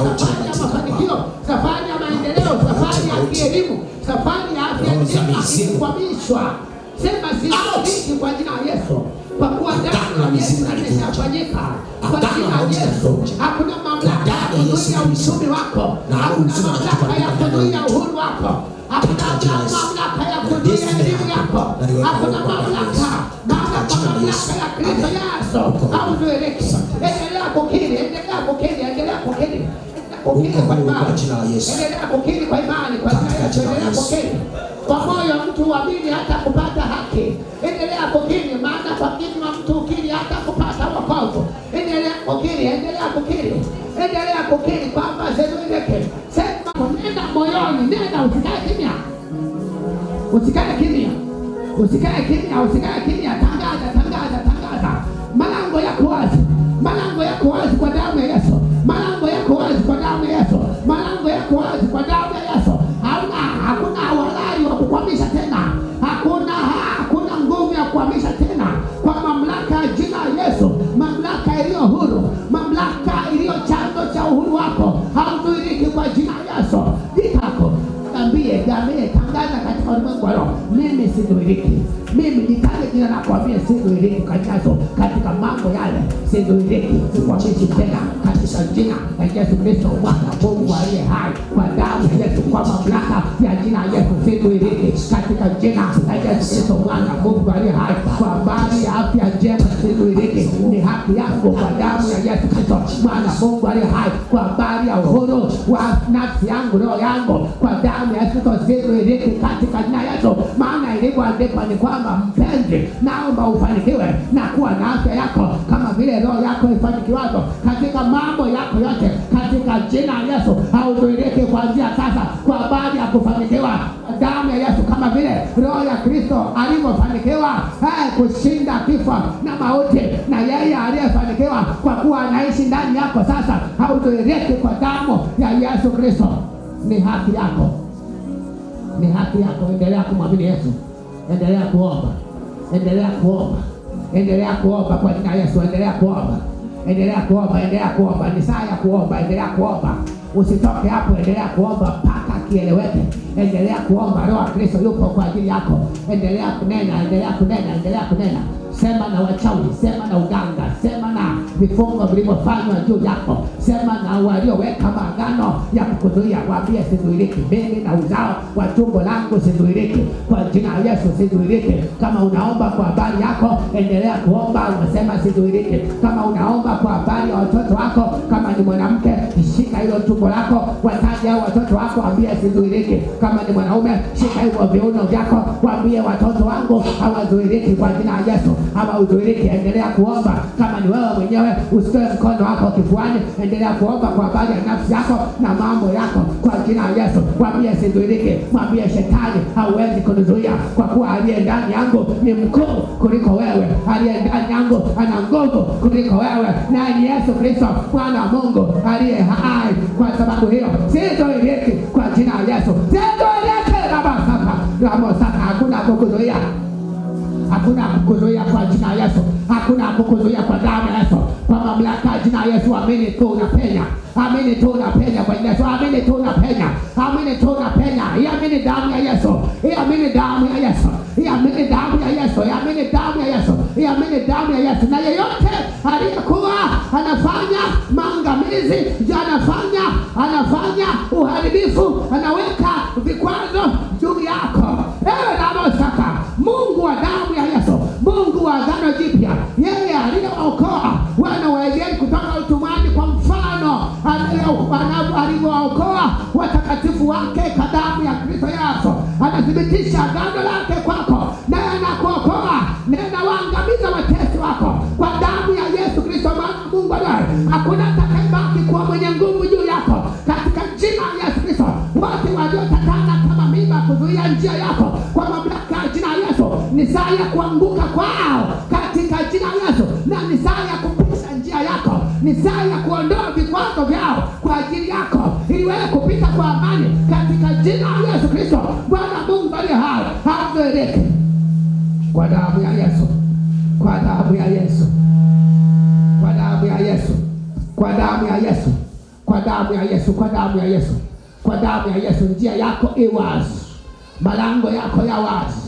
mafanikio, safari ya maendeleo, safari ya kielimu, safari ya afya njema imekwamishwa. Sema sizuiliki kwa jina la Yesu. Kwa kuwa damu ya Yesu imeshafanyika. Kwa jina la Yesu hakuna mamlaka ya kuzuia uchumi wako, hakuna mamlaka ya kuzuia uhuru wako, hakuna mamlaka ya kuzuia elimu yako, hakuna mamlaka. Maana kwa mamlaka ya Kristo Yesu hauzuiliki. Endelea kukiri, endelea kukiri, endelea kukiri. Kukiri kwa imani. Endelea kukiri kwa imani kwa jina la Yesu. Endelea kukiri kwa moyo, mtu uamini hata kupata haki. Endelea kukiri, maana kwa kinywa mtu ukiri hata kupata wokovu. Endelea kukiri, endelea kukiri, endelea kukiri kwamba sizuiliki. Sema nenda moyoni, nenda, usikae kimya. Usikae kimya. Usikae kimya, usikae kimya. Tangaza, tangaza, tangaza. Malango yako wazi. Malango yako wazi kwa damu ya Yesu. Malango yako wazi kwa damu ya Yesu. Malango yako wazi kwa damu ya Yesu. Hakuna walai wa kukwamisha tena. Hakuna nguvu ya kukwamisha tena. Kwa mamlaka ya jina la Yesu, mamlaka iliyo huru, mamlaka iliyo chanzo cha uhuru wako, hauzuiliki kwa jina la Yesu. Jitako, ambie, jamii, tangaza katika ulimwengu wa roho, mimi sizuiliki. Mimi nitaje jina lako, ambie sizuiliki katika mambo yale. sizuiliki, sikuamishi tena katika jina la Yesu Kristo Bwana Mungu aliye hai, kwa damu ya Yesu, kwa mamlaka ya jina la Yesu sizuiliki katika jina la Yesu Kristo Bwana Mungu aliye hai, kwa habari ya afya njema sizuiliki, ni haki yangu kwa damu ya Yesu Kristo Bwana Mungu aliye hai, kwa habari ya uhuru wa nafsi yangu, roho yangu, kwa damu ya Yesu Kristo sizuiliki katika jina la Yesu, maana ilivyoandikwa ni kwamba mpenzi, naomba ufanikiwe na kuwa na afya yako kama vile roho yako ifanikiwazo katika mambo yako yote, katika jina la Yesu. Hauzuiliki kuanzia sasa kwa habari ya kufanikiwa damu ya Yesu, kama vile roho ya Kristo alivyofanikiwa kushinda kifo na mauti, na yeye aliyefanikiwa kwa kuwa anaishi ndani yako sasa. Hauzuiliki kwa damu ya Yesu Kristo. Ni haki yako, ni haki yako. Endelea kumwamini Yesu, endelea kuomba, endelea kuomba, endelea kuomba kwa jina la Yesu. Endelea kuomba, endelea kuomba, endelea kuomba. Ni saa ya kuomba, endelea kuomba. Usitoke hapo, endelea kuomba mpaka kieleweke. Endelea kuomba, roho ya Kristo yupo kwa ajili yako. Endelea kunena, endelea kunena, endelea kunena. Sema na wachawi, sema na uganga, sema na vifungo vilivyofanywa juu yako, sema na walioweka maagano ya kukuzuia. Waambie sizuiliki, mimi na uzao wa tumbo langu sizuiliki, kwa jina la Yesu sizuiliki. Kama unaomba kwa habari yako, endelea kuomba, unasema sizuiliki. Kama unaomba kwa habari ya watoto wako, kama ni mwanamke, shika hilo tumbo lako, wataje hao watoto wako, waambie sizuiliki. Kama ni mwanaume, shika hivyo viuno vyako, waambie watoto wangu hawazuiliki kwa jina la Yesu. Hauzuiliki, endelea kuomba. Kama ni wewe mwenyewe, usitoe mkono wako kifuani, endelea kuomba kwa habari ya nafsi yako na mambo yako kwa jina la Yesu. Mwambie sizuiliki, mwambie shetani hauwezi kunizuia, kwa kuwa aliye ndani yangu ni mkuu kuliko wewe, aliye ndani yangu ana nguvu kuliko wewe, na ni Yesu Kristo Bwana Mungu aliye hai. Kwa sababu hiyo sizuiliki kwa jina la Yesu. Sizuiliki Rabosaka, hakuna kukuzuia, hakuna kukuzuia kwa jina la Yesu, hakuna kukuzuia kwa damu ya Yesu, kwa mamlaka ya jina la Yesu. Amini tu unapenya, amini tu unapenya kwa jina la Yesu, amini tu unapenya, amini tu unapenya. Amini damu ya Yesu, amini damu ya Yesu, amini damu ya Yesu, amini damu ya Yesu, amini damu ya Yesu. Na yeyote aliyekuwa anafanya maangamizi, anafanya uharibifu, anaweka vikwazo juu yako, ewe Rabosaka, Mungu wa damu ya Yesu, Mungu wa agano jipya, yeye aliyewaokoa wana wa Israeli kutoka utumwani, kwa mfano alivyowaokoa watakatifu wake kwa damu ya Kristo Yesu, anathibitisha agano lake kwako, naye anakuokoa. Nena waangamiza watesi wako kwa damu ya Yesu Kristo Bwana Mungu aliye. Hakuna atakayebaki kuwa mwenye nguvu juu yako katika jina la Yesu Kristo. Wote waliotatana kama mimba kuzuia njia yako, kwa mamlaka ya jina la Yesu, ni saa ya kuanguka kwao katika jina la Yesu, na ni saa ya kupisha njia yako, ni saa ya kuondoa vikwazo vyao kwa ajili yako, ili wewe kupita kwa amani katika jina la Yesu Kristo Bwana Mungu aliye hai. Hauzuiliki kwa damu ya Yesu, kwa damu ya Yesu, kwa damu ya Yesu, kwa damu ya Yesu, kwa damu ya Yesu, kwa damu ya Yesu, kwa damu ya Yesu. Njia yako iwazi, malango yako ya wazi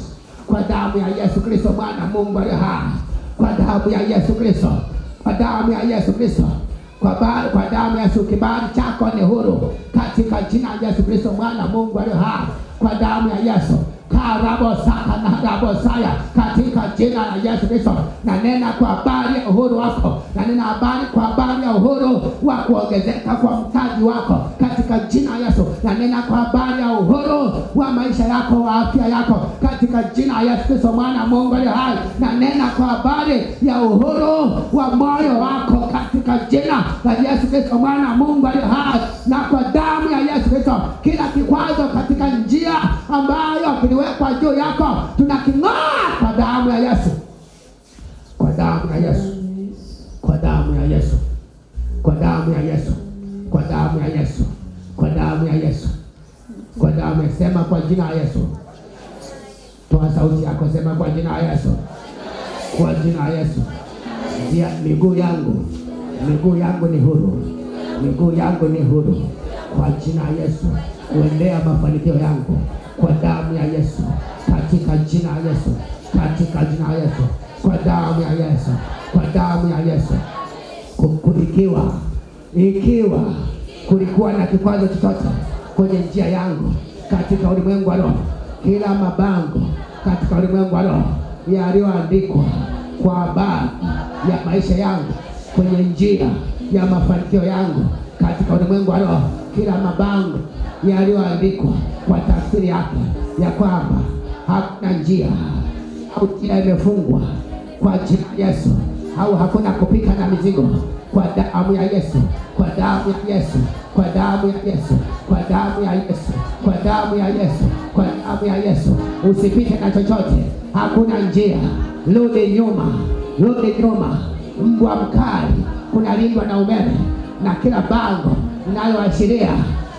kwa damu ya Yesu Kristo Bwana Mungu aliye hai, kwa damu ya Yesu Kristo, kwa damu ya Yesu Kristo, kwa damu ya Yesu. Kibali chako ni huru katika jina la Yesu Kristo Bwana Mungu aliye hai, kwa damu ya Yesu. Karabosaka na rabosaya katika jina la Yesu Kristo. Na nena kwa habari ya uhuru wako, na nena habari kwa habari ya uhuru wa kuongezeka kwa mtaji wako katika jina la Yesu. Na nena kwa habari ya uhuru wa maisha yako, wa afya yako katika jina la Yesu Kristo Bwana Mungu aliye hai. Na nena kwa habari ya uhuru wa moyo wako katika jina la Yesu Kristo Bwana Mungu aliye hai. Na kwa damu ya Yesu Kristo, kila kikwazo katika njia ambayo kiliwekwa juu yako tunaking'oa kwa damu ya Yesu, kwa damu ya Yesu, kwa damu ya Yesu, kwa damu ya Yesu, kwa damu ya Yesu, kwa damu ya Yesu, kwa damu ya. Sema kwa jina la Yesu. Toa sauti yako, sema kwa jina la Yesu, kwa jina la Yesu. Miguu yangu ni huru, miguu yangu ni huru kwa jina la Yesu, kuendea mafanikio yangu kwa damu ya Yesu, katika jina la Yesu, katika jina la Yesu, kwa damu ya Yesu, kwa damu ya Yesu, ikiwa kulikuwa na kikwazo chochote kwenye njia yangu katika ulimwengu wa roho, kila mabango katika ulimwengu wa roho yaliyoandikwa kwa habari ya maisha yangu kwenye njia ya mafanikio yangu katika ulimwengu wa roho, kila mabango yaliyoandikwa kwa tafsiri yake ya kwamba hakuna njia au njia imefungwa kwa jina la Yesu, au hakuna kupika na mizigo, kwa damu ya Yesu, kwa damu ya Yesu, kwa damu ya Yesu, kwa damu ya Yesu, kwa damu ya Yesu, kwa damu ya Yesu. Usipite na chochote, hakuna njia. Rudi nyuma, rudi nyuma. Mbwa mkali kunalindwa na umeme, na kila bango linaloashiria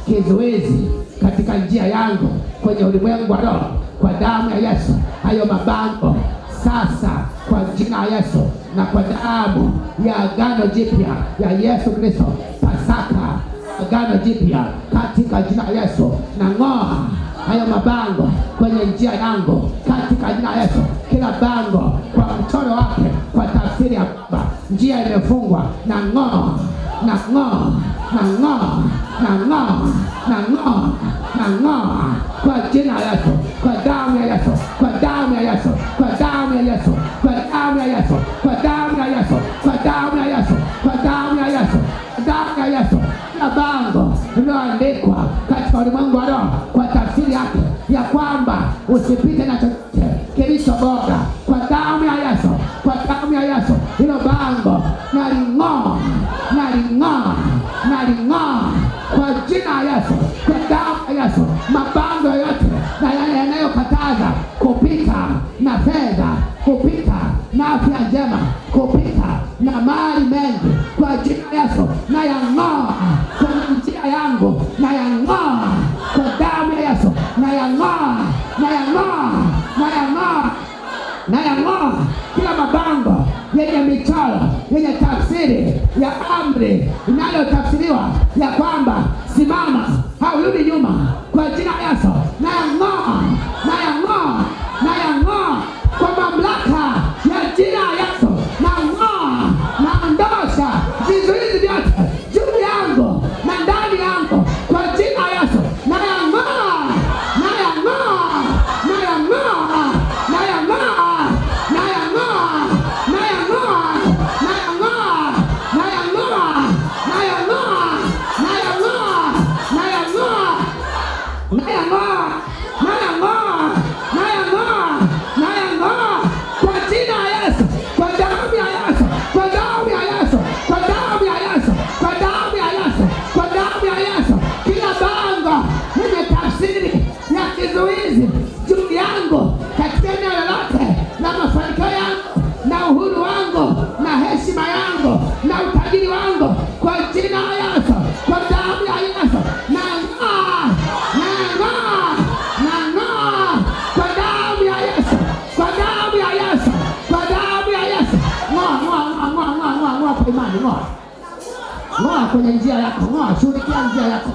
kizuizi katika njia yangu kwenye ulimwengu wa roho, kwa damu ya Yesu, hayo mabango sasa kwa jina la Yesu na kwa damu ya agano jipya ya Yesu Kristo, Pasaka, agano jipya katika jina la Yesu, na ng'oa hayo mabango kwenye njia yangu katika jina la Yesu. Kila bango kwa mchoro wake, kwa tafsiri ya kwamba njia imefungwa, na ng'oa, na ng'oa, na ng'oa, na ng'oa, na ng'oa, na ng'oa kwa jina la Yesu, kwa damu ya Yesu, kwa damu ya Yesu, kwa damu ya Yesu, kwa damu ya Yesu, kwa damu ya Yesu, kwa damu ya Yesu, kwa damu ya Yesu, damu ya Yesu. Na bango lililoandikwa katika ulimwengu wa roho kwa tafsiri yake ya kwamba usipite na chochote kilicho bora, kwa damu ya Yesu, kwa damu ya Yesu, hilo bango naling'oa, naling'oa, naling'oa kwa jina la Yesu, kwa damu ya Yesu. Mabango yote na yale yanayokataza kupita na fedha, kupita na afya njema, kupita na mali mengi, kwa jina la Yesu na yang'oa kwenye njia yangu, na yang'oa kwa damu ya Yesu, na yang'oa, na yang'oa, na yang'oa, na yang'oa kila mabango yenye michoro, yenye tafsiri ya amri inayotafsiriwa ya kwamba simama au rudi nyuma, kwa jina la Yesu na yang'oa, na yang'oa, na yang'oa kwa mamlaka ya jina la Yesu, na ng'oa, na ondosha vizuizi vyote juu yangu na ndani yangu, kwa jina la Yesu na yang'oa, na yang'oa, na yang'oa, na yang'oa, na yang'oa, na yang'oa, na yang'oa, na yang'oa, na yang'oa, na yang'oa, na yang'oa, na yang'oa, na yang'oa, na yang'oa, na yang'oa kwa jina la Yesu, kwa damu ya Yesu, kwa damu ya Yesu, kwa damu ya Yesu, kwa damu ya Yesu, kwa damu ya Yesu. Kila bango lenye tafsiri ya kizuizi juu yangu katika eneo lolote la mafanikio yangu na uhuru wangu na heshima yangu na utajiri wangu, kwa jina la Yesu, kwa damu ya Yesu, na ng'oa, na ng'oa, na ng'oa kwa damu ya Yesu, kwa damu ya Yesu, kwa damu ya Yesu. Ng'oa, ng'oa, ng'oa, ng'oa, ng'oa, ng'oa kwa imani, ng'oa, ng'oa kwenye njia yako, ng'oa, shughulikia njia yako,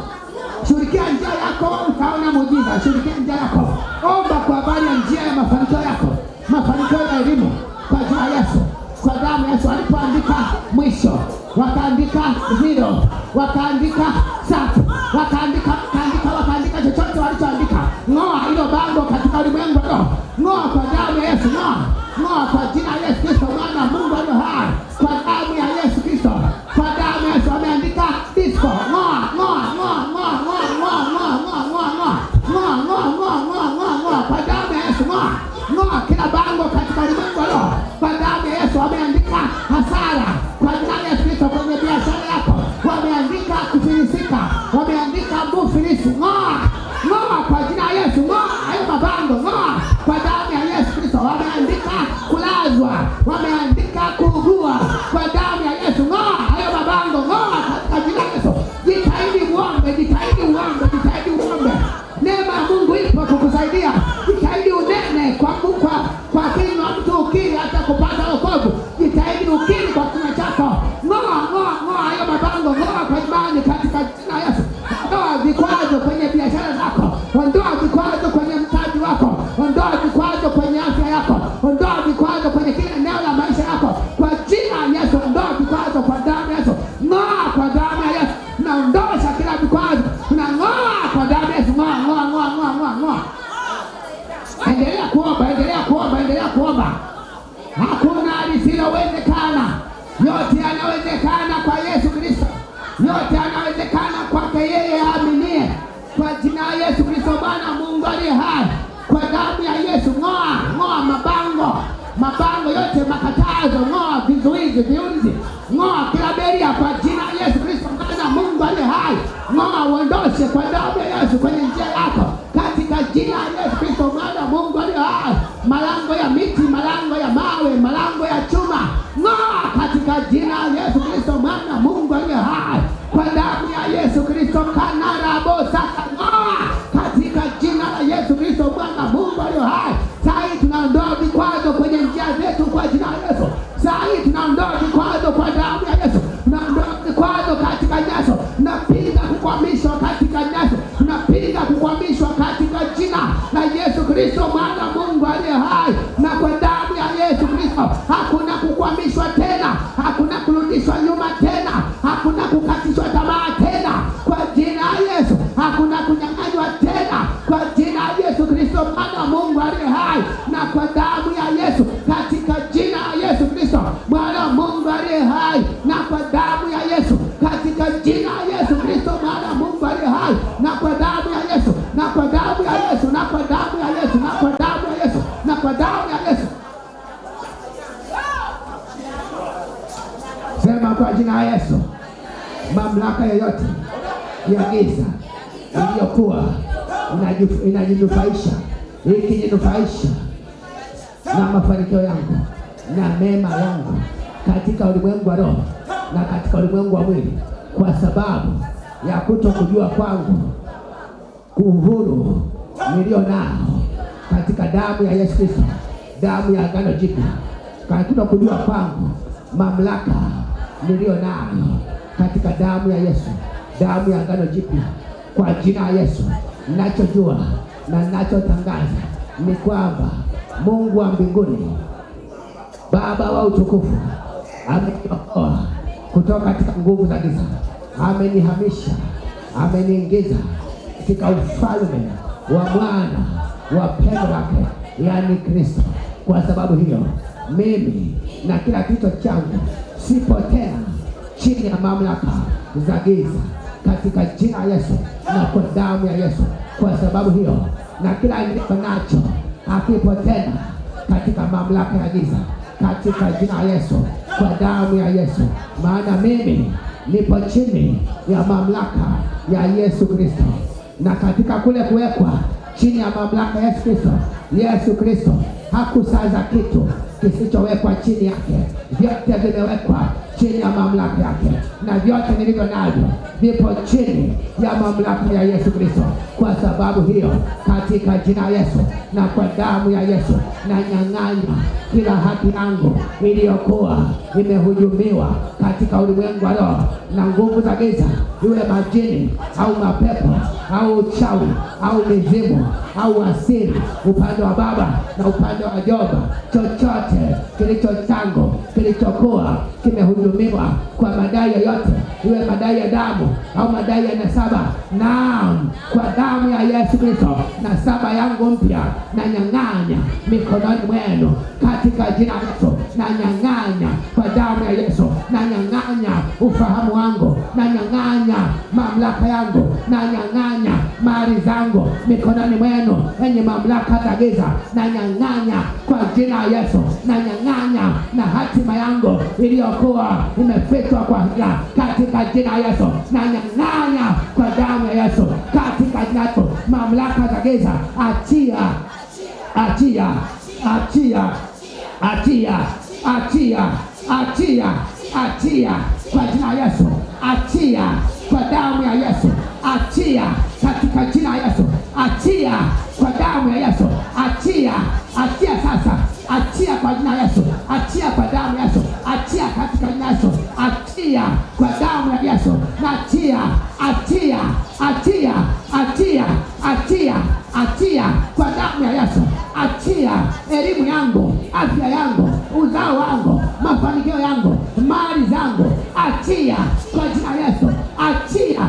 shughulikia njia yako, utaona muujiza. Shughulikia njia yako, omba kwa habari ya njia ya mafanikio yako, mafanikio ya elimu, kwa jina la Yesu, kwa damu ya Yesu. Walipoandika mwisho, wakaandika zero, wakaandika sapu, wakaandika chochote walichoandika. Ng'oa hilo bango katika ulimwengu wa roho, ng'oa kwa damu ya Yesu, ng'oa, ng'oa kwa jina la Yesu Kristo, mwana wa Mungu aliye hai, kwa damu ya Yesu Kristo, kwa damu ya Yesu. Wameandika disco, ng'oa, ng'oa, ng'oa, ng'oa, ng'oa, ng'oa, ng'oa, ng'oa, ng'oa, ng'oa, ng'oa, ng'oa, ng'oa, ng'oa, ng'oa, ng'oa kwa damu ya Yesu, ng'oa, ng'oa kila bango katika ulimwengu wa roho kwa damu ya Yesu. Wameandika hasara kwa jina la Yesu Kristo kwenye biashara yako, wameandika kufilisika, wameandika mufilisi, ng'oa, ng'oa kwa jina la Yesu, ng'oa hayo mabango, ng'oa kwa damu ya Yesu Kristo. Wameandika kulazwa, wameandika kuugua, kwa damu ya Yesu, ng'oa hayo mabango, ng'oa katika jina la Yesu. Jitahidi uombe, jitahidi uombe, jitahidi uombe. Neema ya Mungu ipo kukusaidia. Jitahidi unene kwa kinywa, mtu ukiri hata kupata wokovu. Jitahidi ukiri kwa kinywa chako. Ng'oa, ng'oa, ng'oa hayo mabango, ng'oa kwa imani katika jina la Yesu. Ondoa vikwazo kwenye biashara zako, ondoa vikwazo kwenye mtaji wako, ondoa vikwazo kwenye afya yako, ondoa vikwazo kwenye kila eneo la maisha yako kwa jina la Yesu. Ondoa vikwazo kwa damu ya Yesu. tunaondosha kila vikwazo, tunang'oa kwa damu ya Yesu. Ng'oa. Endelea kuomba. Hakuna lisilowezekana. Yote yanawezekana kwa Yesu Kristo. Yote yanawezekana kwake yeye aaminie. Kwa jina la Yesu Kristo Bwana Mungu aliye hai. Kwa damu ya Yesu ng'oa mabango yote, makatazo, ng'oa vizuizi, viunzi, ng'oa kila beria kwa jina la Yesu Kristo Bwana Mungu aliye hai. Ng'oa, uondoshe kwa damu ya Yesu kwenye njia yako katika jina la Yesu Kristo Bwana Mungu aliye hai. Malango ya miti, malango ya mawe, malango ya chuma, ng'oa katika jina la Yesu Kristo Bwana Mungu aliye hai. Kwa damu ya Yesu Kristo kanarabosaka, ng'oa katika jina la Yesu Kristo Bwana Mungu aliye hai. Sasa tunaondoa vikwazo kwenye njia zetu kwa jina la Yesu. Sasa tunaondoa vikwazo kwa damu ya Yesu. Tunaondoa vikwazo katika nyaso. Tunapiga kukwamishwa katika nyaso. Tunapiga kukwamishwa katika jina la Yesu Kristo Bwana Mungu aliye hai. Na kwa damu ya Yesu Kristo hakuna kukwamishwa tena, hakuna kurudishwa nyuma tena, hakuna kukatishwa tamaa tena kwa jina la Yesu. Hakuna kunyang'anywa tena kwa jina la Yesu Kristo Bwana Mungu aliye hai. Na kwa damu ya Yesu, katika jina la Yesu Kristo Bwana Mungu aliye hai. Na kwa damu ya Yesu, katika jina la Yesu Kristo Bwana Mungu aliye hai. Na kwa damu ya Yesu, na kwa damu ya Yesu, na kwa damu ya Yesu, na kwa damu ya Yesu, na kwa damu ya Yesu. Sema kwa jina la Yesu, mamlaka yoyote ya giza iliyokuwa inajinufaisha, ikijinufaisha na mafanikio yangu na mema yangu katika ulimwengu wa roho na katika ulimwengu wa mwili, kwa sababu ya kutokujua kwangu uhuru nilio nao katika damu ya Yesu Kristo, damu ya agano jipya, katika kutokujua kwangu mamlaka nilio nayo katika damu ya Yesu, damu ya agano jipya, kwa jina la Yesu. Ninachojua na ninachotangaza ni kwamba Mungu wa mbinguni, Baba wa utukufu, ameniokoa kutoka katika nguvu za giza, amenihamisha, ameniingiza katika ufalme wa mwana wa pendo lake, yani Kristo. Kwa sababu hiyo mimi na kila kitu changu sipo tena chini ya mamlaka za giza katika jina la Yesu na kwa damu ya Yesu. Kwa sababu hiyo na kila nilicho nacho hakipo tena katika mamlaka ya giza katika jina la Yesu, kwa damu ya Yesu. Maana mimi nipo chini ya mamlaka ya Yesu Kristo, na katika kule kuwekwa chini ya mamlaka ya Yesu Kristo, Yesu Kristo hakusaza kitu kisichowekwa chini yake. Vyote vimewekwa chini ya mamlaka yake, na vyote nilivyo navyo vipo chini ya mamlaka ya Yesu Kristo. Kwa sababu hiyo, katika jina la Yesu na kwa damu ya Yesu, na nyang'anya kila haki yangu iliyokuwa imehujumiwa katika ulimwengu wa roho na nguvu za giza, iwe majini au mapepo au uchawi au mizimu au asili, upande wa baba na upande wa Jehova, chochote kilicho changu kilichokuwa kimehujumiwa kwa madai yoyote, iwe madai ya damu au madai ya nasaba, naam, kwa damu ya Yesu Kristo, nasaba yangu mpya na nyang'anya mikononi mwenu katika jina la Yesu. Na nyang'anya kwa damu ya Yesu, na nyang'anya ufahamu wangu, na nyang'anya mamlaka yangu, na nyang'anya mali zangu mikononi mwenu yenye mamlaka za giza, na nyang'anya kwa jina la Yesu, na nyang'anya na hatima yangu iliyokuwa imefichwa kwa hila katika jina la Yesu, na nyang'anya kwa damu ya Yesu katika jina la Yesu. Mamlaka za giza, achia, achia, achia, achia, achia, achia, achia kwa jina la Yesu, achia kwa damu ya Yesu, achia katika jina la Yesu, achia kwa damu ya Yesu, achia, achia sasa, achia kwa jina la Yesu, achia kwa damu ya Yesu, achia katika jina la Yesu, achia kwa damu ya Yesu, na achia, achia, achia, achia, achia, achia kwa damu ya Yesu, achia elimu yangu, afya yangu, uzao wangu, mafanikio yangu, mali zangu, achia kwa jina la Yesu, achia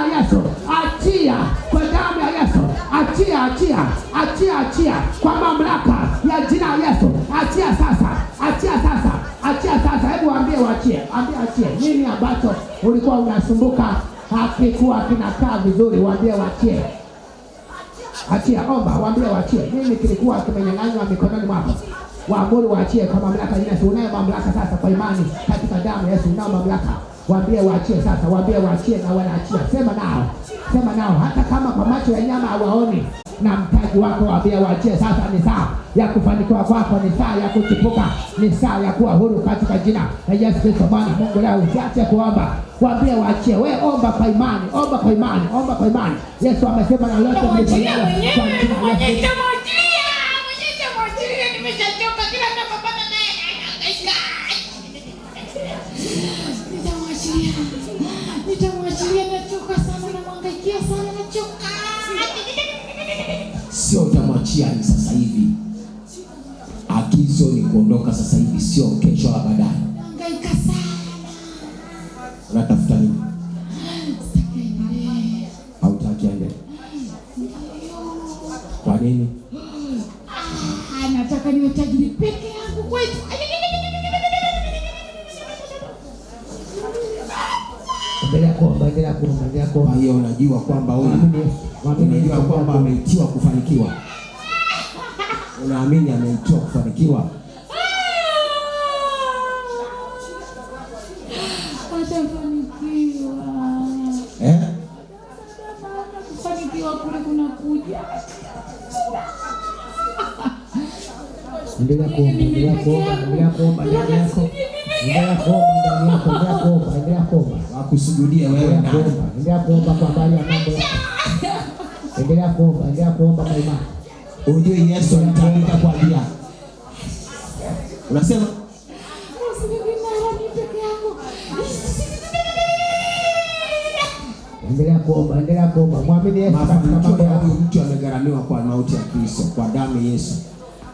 la Yesu. Achia kwa damu ya Yesu. Achia, achia, achia, achia kwa mamlaka ya jina la Yesu. Achia sasa, achia sasa, achia sasa. Hebu waambie waachie, ambie achie. Nini ambacho ulikuwa unasumbuka hakikuwa kinakaa vizuri, waambie waachie. Achia, omba, waambie waachie. Nini kilikuwa kimenyang'anywa mikononi mwako? Waamuru waachie kwa mamlaka ya Yesu. Unayo mamlaka sasa kwa imani katika damu ya Yesu. Unayo mamlaka. Waambie waachie sasa, waambie waachie na wanaachia. Sema nao. Sema nao hata kama kwa macho ya nyama hawaoni na mtaji wako, waambie waachie sasa. Ni saa ya kufanikiwa kwako, ni saa ya kuchipuka, ni saa ya kuwa huru katika jina la Yesu Kristo Bwana Mungu. Leo usiache kuomba. Waambie waachie. Wewe omba kwa imani, omba kwa imani, omba kwa imani. Yesu amesema na lote mlifanyia kwa jina la Yesu. Nimechoka kila ninapopata naye. Nitamwachilia, nachoka sana, namwangaikia sana, nachoka. Sio utamwachia ni sasa hivi. Agizo ni kuondoka sasa hivi, sio kesho au baadaye. Nahangaika sana. Unatafuta nini? Hautaki ende. Kwa nini? Nataka niwe tajiri peke yangu kwetu. Endelea kuomba, endelea kuomba, endelea kuomba. Hiyo unajua kwamba wewe unajua kwamba ameitiwa kufanikiwa. Unaamini ameitiwa kufanikiwa. Atafanikiwa. Kufanikiwa kule kuna kuja. Endelea kuomba, endelea kuomba, endelea kuomba ndani yako. Endelea kuomba ndani yako, endelea kuomba, endelea kuomba. Wakusujudie wewe na kuomba, endelea kuomba kwa habari ya mambo yako. Endelea kuomba, endelea kuomba kwa imani. Ujue Yesu anatabika kwa ajili yako. Unasema endelea kuomba, endelea kuomba. Mwamini Yesu katika mambo yako. Mtu amegharamiwa kwa mauti ya Kristo, kwa damu ya Yesu.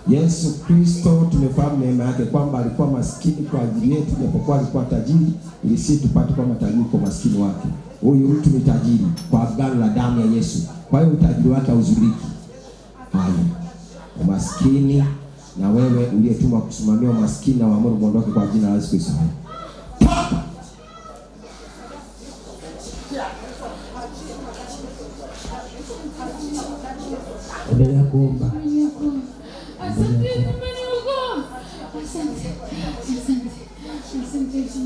Yesu Kristo tumefahamu neema yake kwamba alikuwa maskini kwa ajili yetu, japokuwa alikuwa tajiri ili sisi tupate kwa matajiri kwa maskini wake. Huyu mtu ni tajiri kwa agano la damu ya Yesu. Kwa hiyo utajiri wake hauzuriki. Haya. Umaskini na wewe uliyetumwa kusimamia umaskini na waamuru muondoke kwa jina la Yesu Kristo. Endelea kuomba. Asante, umeniokoa. Asante. Asante. Asante Yesu.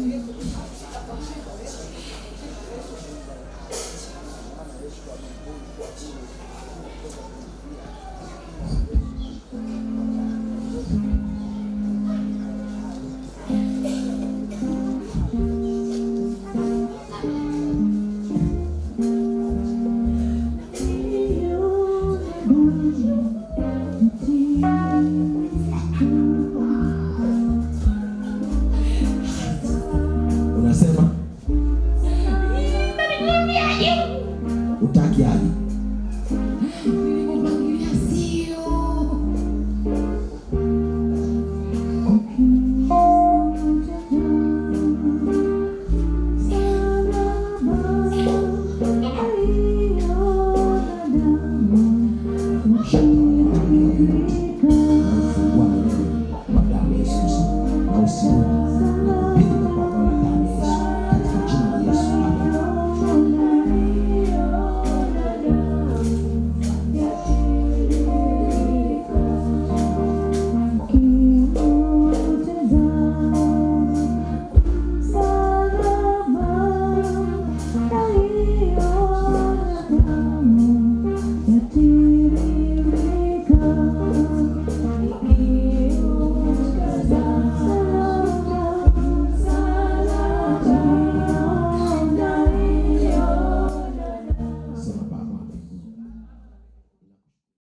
Utaki aje?